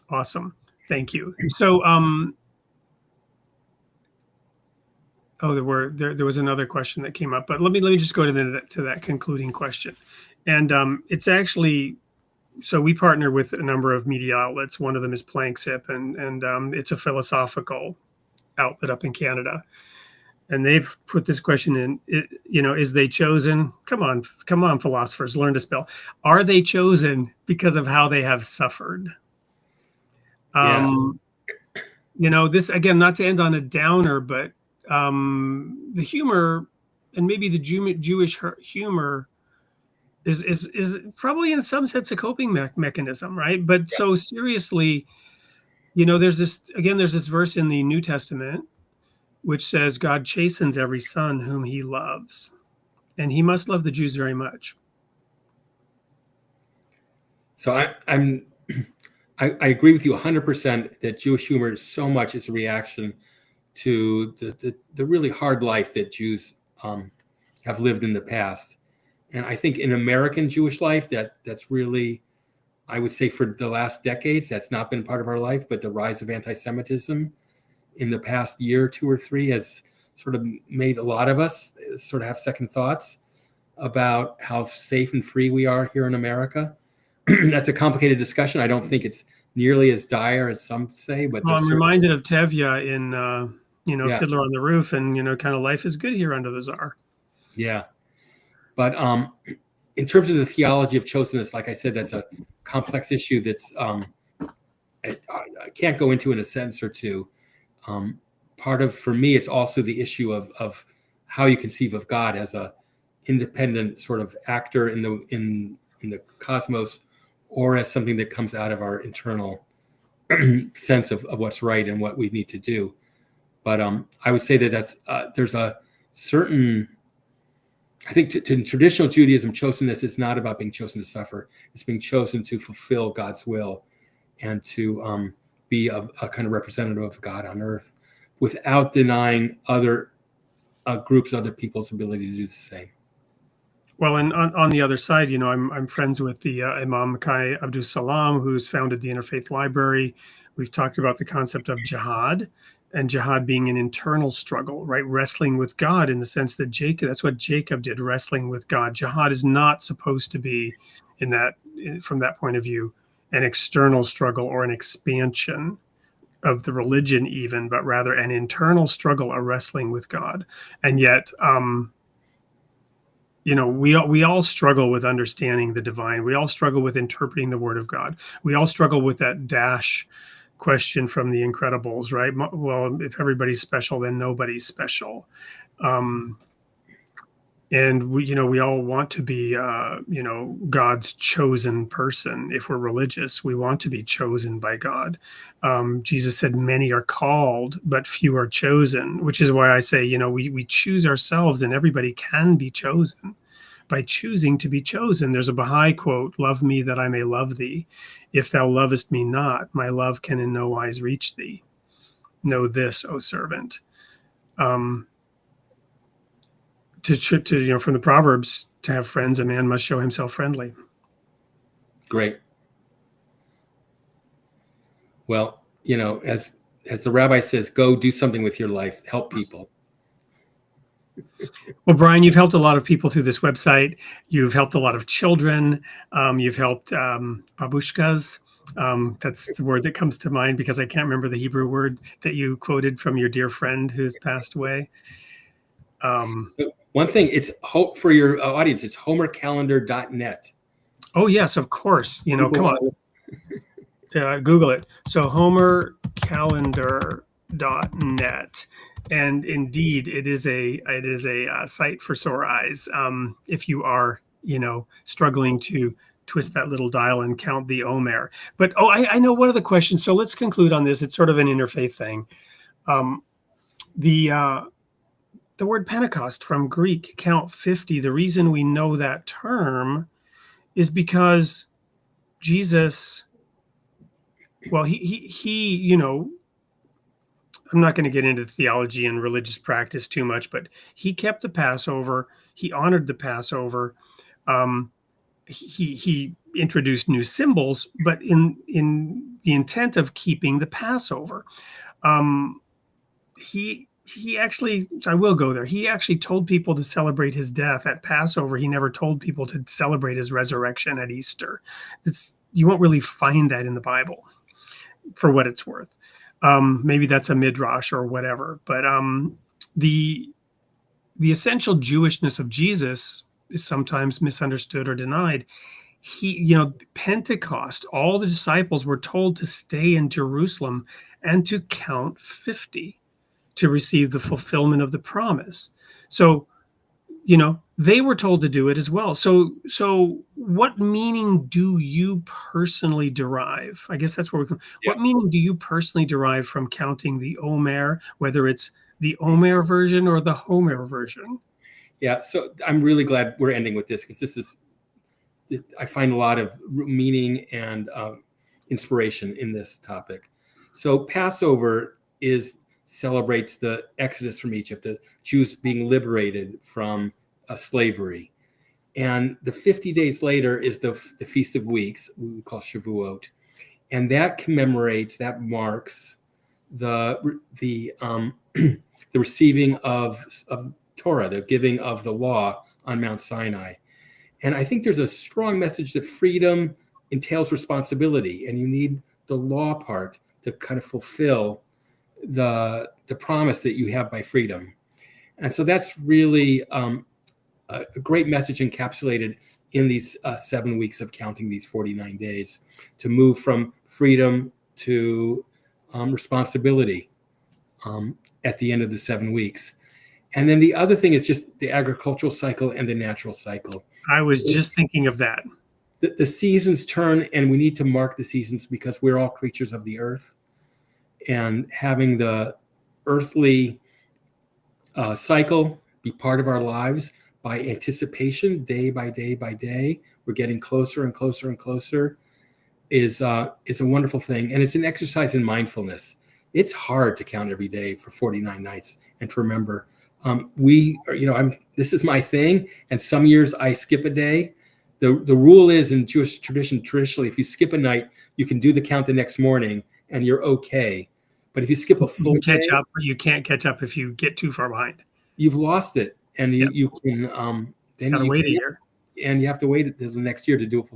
Awesome. Thank you. So, there was another question that came up, but let me just go to that concluding question. And it's actually, so we partner with a number of media outlets. One of them is Planksip, and it's a philosophical outlet up in Canada. And they've put this question in, is they chosen? Come on, philosophers, learn to spell. Are they chosen because of how they have suffered? This, again, not to end on a downer, but the humor, and maybe the Jewish humor is probably in some sense a coping mechanism, right? But so seriously, there's this verse in the New Testament which says God chastens every son whom he loves, and he must love the Jews very much. So I agree with you 100% that Jewish humor is so much as a reaction to the really hard life that Jews have lived in the past. And I think in American Jewish life, that's really, I would say for the last decades, that's not been part of our life, but the rise of anti-Semitism in the past year, 2 or 3, has sort of made a lot of us sort of have second thoughts about how safe and free we are here in America. That's a complicated discussion. I don't think it's nearly as dire as some say, but I'm reminded of Tevye in Fiddler on the Roof, and kind of life is good here under the Tsar. Yeah, but in terms of the theology of chosenness, like I said, that's a complex issue that's I can't go into in a sentence or two. For me, it's also the issue of how you conceive of God as a independent sort of actor in the cosmos, or as something that comes out of our internal sense of what's right and what we need to do. But I would say that there's a certain, I think in traditional Judaism, chosenness is not about being chosen to suffer. It's being chosen to fulfill God's will and to be a kind of representative of God on earth without denying other groups, other people's ability to do the same. Well, and on the other side, I'm friends with the Imam Kai Abdus Salam, who's founded the Interfaith Library. We've talked about the concept of jihad, and jihad being an internal struggle, right? Wrestling with God, in the sense that that's what Jacob did, wrestling with God. Jihad is not supposed to be, from that point of view, an external struggle or an expansion of the religion even, but rather an internal struggle, a wrestling with God. And yet, we all struggle with understanding the divine. We all struggle with interpreting the word of God. We all struggle with that Dash question from The Incredibles, right? Well, if everybody's special, then nobody's special. And we all want to be, God's chosen person. If we're religious, we want to be chosen by God. Jesus said, many are called, but few are chosen, which is why I say, we choose ourselves, and everybody can be chosen by choosing to be chosen. There's a Baha'i quote, love me that I may love thee. If thou lovest me not, my love can in no wise reach thee. Know this, O servant. From the Proverbs, to have friends, a man must show himself friendly. Great. Well, as the rabbi says, go do something with your life, help people. Well, Brian, you've helped a lot of people through this website. You've helped a lot of children. You've helped babushkas. That's the word that comes to mind because I can't remember the Hebrew word that you quoted from your dear friend who's passed away. One thing, it's hope for your audience. It's homercalendar.net. Oh yes, of course. Come Google on. Google it. So homercalendar.net, and indeed it is a site for sore eyes. If you are struggling to twist that little dial and count the Omer. But I know one of the questions. So let's conclude on this. It's sort of an interfaith thing. Um, the word Pentecost from Greek, count 50. The reason we know that term is because Jesus. Well, he, I'm not going to get into theology and religious practice too much, but he kept the Passover. He honored the Passover. He introduced new symbols, but in the intent of keeping the Passover, he actually, I will go there. He actually told people to celebrate his death at Passover. He never told people to celebrate his resurrection at Easter. You won't really find that in the Bible, for what it's worth. Maybe that's a midrash or whatever, but the essential Jewishness of Jesus is sometimes misunderstood or denied. Pentecost, all the disciples were told to stay in Jerusalem and to count 50 to receive the fulfillment of the promise. So, they were told to do it as well. So what meaning do you personally derive? I guess that's where we come. Yeah. What meaning do you personally derive from counting the Omer, whether it's the Omer version or the Homer version? Yeah, so I'm really glad we're ending with this, because I find a lot of meaning and inspiration in this topic. So Passover celebrates the Exodus from Egypt, the Jews being liberated from slavery. And the 50 days later is the Feast of Weeks, we call Shavuot. And that marks the receiving of Torah, the giving of the law on Mount Sinai. And I think there's a strong message that freedom entails responsibility, and you need the law part to kind of fulfill the promise that you have by freedom. And so that's really a great message encapsulated in these 7 weeks of counting these 49 days, to move from freedom to responsibility at the end of the 7 weeks. And then the other thing is just the agricultural cycle and the natural cycle. I was just thinking of that. The seasons turn, and we need to mark the seasons because we're all creatures of the earth. And having the earthly cycle be part of our lives by anticipation, day by day by day, we're getting closer and closer and closer, is a wonderful thing. And it's an exercise in mindfulness. It's hard to count every day for 49 nights and to remember. This is my thing, and some years I skip a day. The rule is in Jewish tradition, traditionally, if you skip a night, you can do the count the next morning and you're okay. But if you skip a full day, you can't catch up if you get too far behind. You've lost it, and you can then you wait a year, and you have to wait until the next year to do it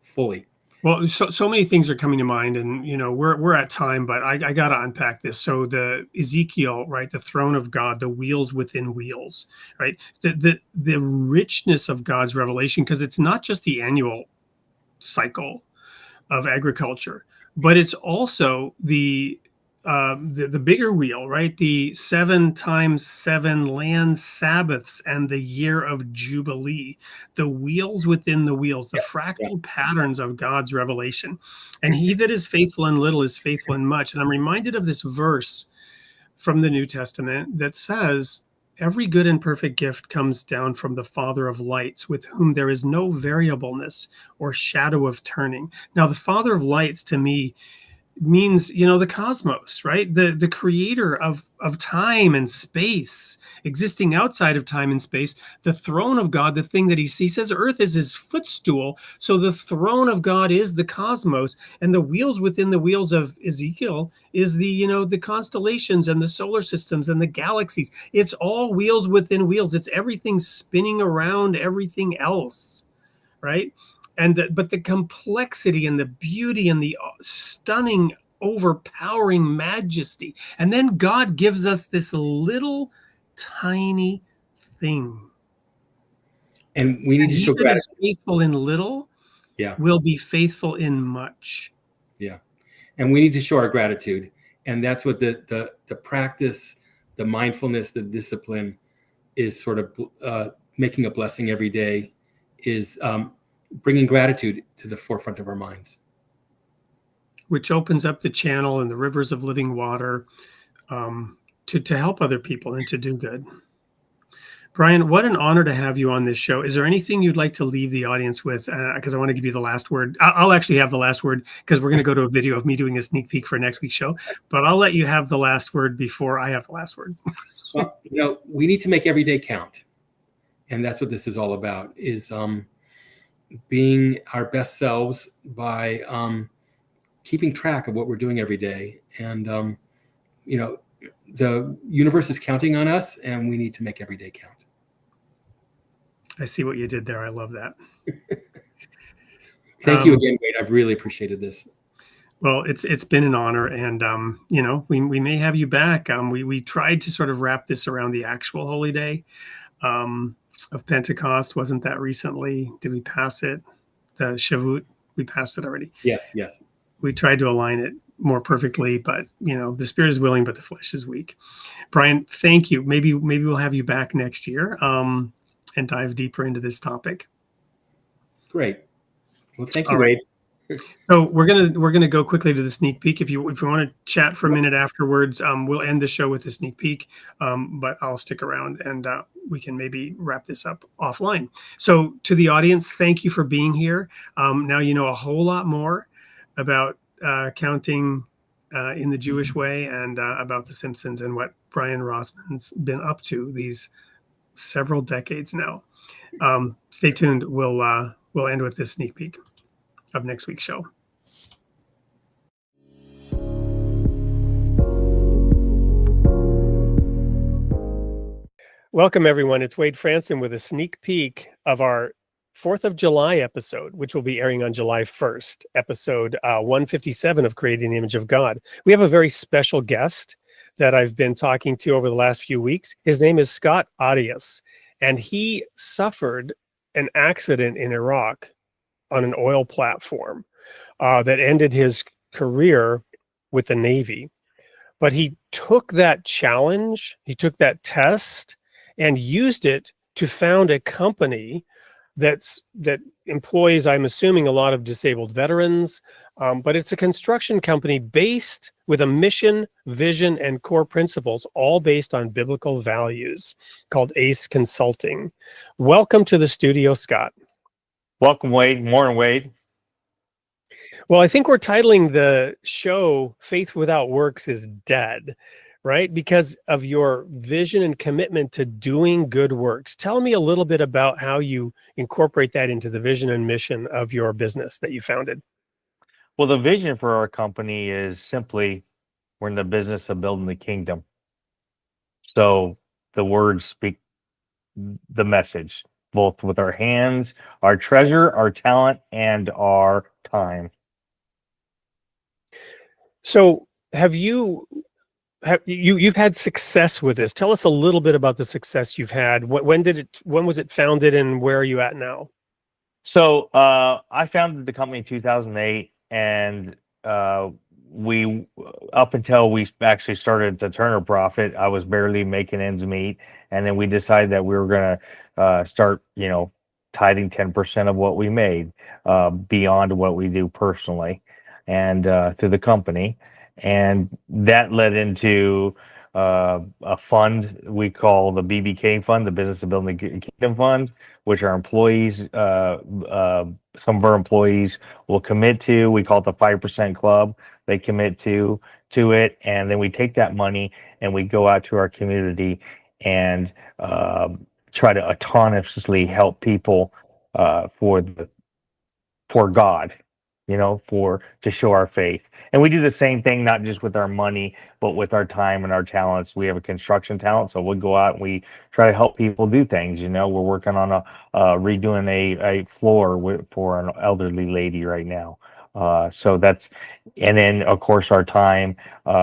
fully. Well, so many things are coming to mind, and we're at time, but I got to unpack this. So the Ezekiel, right, the throne of God, the wheels within wheels, right, the richness of God's revelation, because it's not just the annual cycle of agriculture, but it's also the bigger wheel, right? The 7 times 7 land Sabbaths and the year of Jubilee, the wheels within the wheels, the fractal patterns of God's revelation. And he that is faithful in little is faithful in much. And I'm reminded of this verse from the New Testament that says, every good and perfect gift comes down from the Father of lights, with whom there is no variableness or shadow of turning. Now, the Father of lights to me means, the cosmos, right? The creator of time and space, existing outside of time and space, the throne of God, the thing that he says earth is his footstool. So the throne of God is the cosmos, and the wheels within the wheels of Ezekiel is the constellations and the solar systems and the galaxies. It's all wheels within wheels. It's everything spinning around everything else, right? But the complexity and the beauty and the stunning, overpowering majesty. And then God gives us this little tiny thing. And we need to show gratitude. Faithful in little Yeah. will be faithful in much. Yeah. And we need to show our gratitude. And that's what the practice, the mindfulness, the discipline is sort of making a blessing every day, is bringing gratitude to the forefront of our minds. Which opens up the channel and the rivers of living water to help other people and to do good. Brian, what an honor to have you on this show. Is there anything you'd like to leave the audience with? Because I want to give you the last word. I'll actually have the last word because we're going to go to a video of me doing a sneak peek for next week's show. But I'll let you have the last word before I have the last word. Well, we need to make every day count. And that's what this is all about, is being our best selves by keeping track of what we're doing every day. And, the universe is counting on us, and we need to make every day count. I see what you did there. I love that. Thank you again, Wade. I've really appreciated this. Well, it's been an honor, and we may have you back. We tried to sort of wrap this around the actual holy day of Pentecost. Wasn't that recently? Did we pass it? The Shavuot, we passed it already. Yes. We tried to align it more perfectly, but the spirit is willing, but the flesh is weak. Brian, thank you. Maybe we'll have you back next year and dive deeper into this topic. Great. Well, thank you, Wade. So we're gonna go quickly to the sneak peek. If you want to chat for a minute afterwards, we'll end the show with the sneak peek. But I'll stick around and we can maybe wrap this up offline. So to the audience, thank you for being here. Now you know a whole lot more about counting in the Jewish way and about the Simpsons and what Brian Rosman's been up to these several decades now. Stay tuned. We'll end with this sneak peek of next week's show. Welcome, everyone. It's Wade Franson with a sneak peek of our 4th of July episode, which will be airing on July 1st, episode 157 of Creating the Image of God. We have a very special guest that I've been talking to over the last few weeks. His name is Scott Arias, and he suffered an accident in Iraq on an oil platform that ended his career with the Navy. But he took that challenge, he took that test, and used it to found a company that employs, I'm assuming, a lot of disabled veterans, but it's a construction company based with a mission, vision, and core principles, all based on biblical values, called ACE Consulting. Welcome to the studio, Scott. Welcome, Wade. Morning, Wade. Well, I think we're titling the show Faith Without Works is Dead, right? Because of your vision and commitment to doing good works. Tell me a little bit about how you incorporate that into the vision and mission of your business that you founded. Well, the vision for our company is simply we're in the business of building the kingdom. So the words speak the message, both with our hands, our treasure, our talent, and our time. So you've had success with this. Tell us a little bit about the success you've had. When was it founded, and where are you at now? So I founded the company in 2008, and we, up until we actually started to turn a profit, I was barely making ends meet. And then we decided that we were going to start, tithing 10% of what we made beyond what we do personally and to the company. And that led into a fund we call the BBK Fund, the Business of Building the Kingdom Fund, which our employees, some of our employees will commit to. We call it the 5% Club. They commit to it, and then we take that money and we go out to our community and try to autonomously help people for God, to show our faith. And we do the same thing, not just with our money, but with our time and our talents. We have a construction talent, so we'll go out and we try to help people do things. We're working on redoing a floor for an elderly lady right now. So that's, and then of course our time,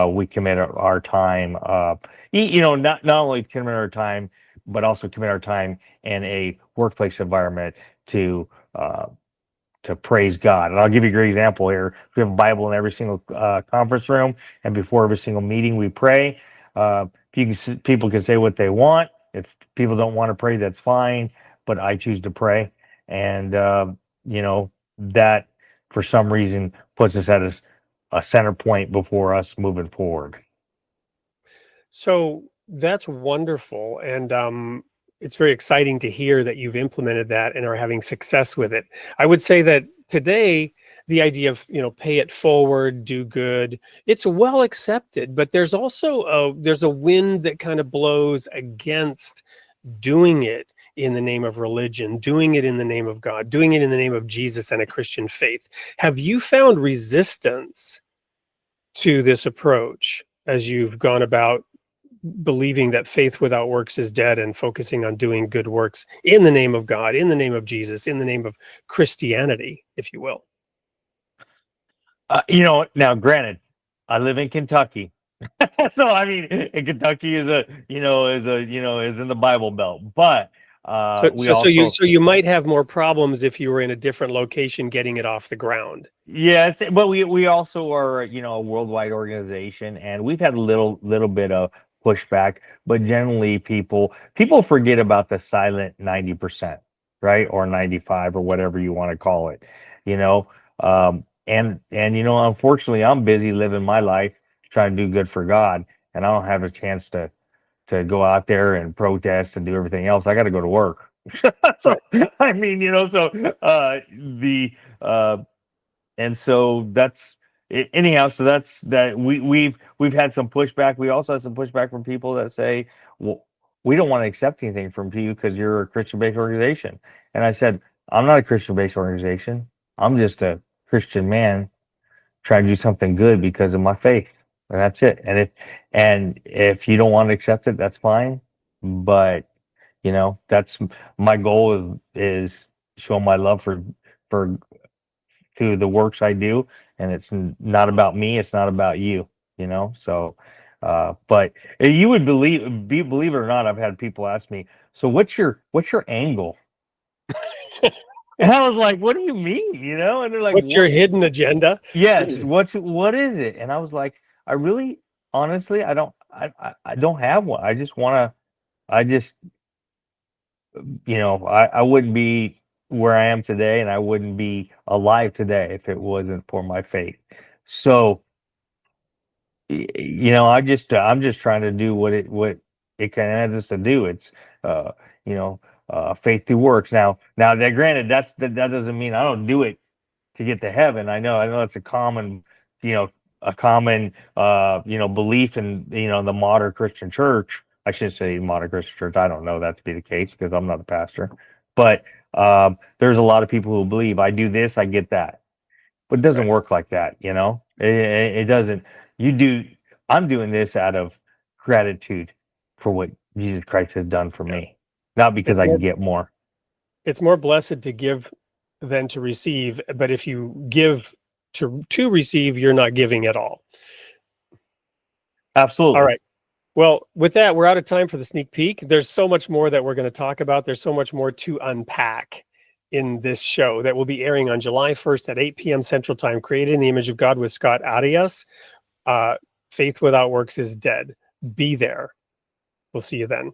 we commit our time, not only commit our time, but also commit our time in a workplace environment to praise God. And I'll give you a great example here. We have a Bible in every single conference room, and before every single meeting, we pray. People can say what they want. If people don't want to pray, that's fine. But I choose to pray, and that for some reason puts us at a center point before us moving forward. So that's wonderful. And it's very exciting to hear that you've implemented that and are having success with it. I would say that today, the idea of, pay it forward, do good, it's well accepted, but there's also there's a wind that kind of blows against doing it in the name of religion, doing it in the name of God, doing it in the name of Jesus and a Christian faith. Have you found resistance to this approach as you've gone about believing that faith without works is dead and focusing on doing good works in the name of God, in the name of Jesus, in the name of Christianity, if you will? Now granted, I live in Kentucky. So I mean, and Kentucky is in the Bible Belt, but so you might have more problems if you were in a different location getting it off the ground. Yes, but we also are a worldwide organization, and we've had a little bit of pushback, but generally people forget about the silent 90%, right, or 95, or whatever you want to call it, and unfortunately, I'm busy living my life trying to do good for God, and I don't have a chance to go out there and protest and do everything else. I got to go to work. So I mean, and so that's it. Anyhow, so that's that. We've had some pushback. We also had some pushback from people that say, well, we don't want to accept anything from you because you're a Christian-based organization. And I said, I'm not a Christian-based organization. I'm just a Christian man trying to do something good because of my faith. And that's it. And if you don't want to accept it, that's fine. But that's my goal is show my love for to the works I do, and it's not about me, it's not about you, so but you would believe it or not, I've had people ask me, so what's your angle? And I was like, what do you mean? And they're like, what's your hidden agenda? Yes, what is it? And I was like, I really honestly I don't have one. I wouldn't be where I am today, and I wouldn't be alive today if it wasn't for my faith. So, I'm just trying to do what it can us to do. It's, faith through works. Now that granted, that doesn't mean I don't do it to get to heaven. I know that's a common, belief in, the modern Christian church. I shouldn't say modern Christian church. I don't know that to be the case because I'm not a pastor, but there's a lot of people who believe I do this, I get that, but it doesn't work like that. It doesn't. I'm doing this out of gratitude for what Jesus Christ has done for me, not because I can get more. It's more blessed to give than to receive, but if you give to receive, you're not giving at all. Absolutely. All right. Well, with that, we're out of time for the sneak peek. There's so much more that we're going to talk about. There's so much more to unpack in this show that will be airing on July 1st at 8 p.m. Central Time, Created in the Image of God with Scott Arias. Faith without works is dead. Be there. We'll see you then.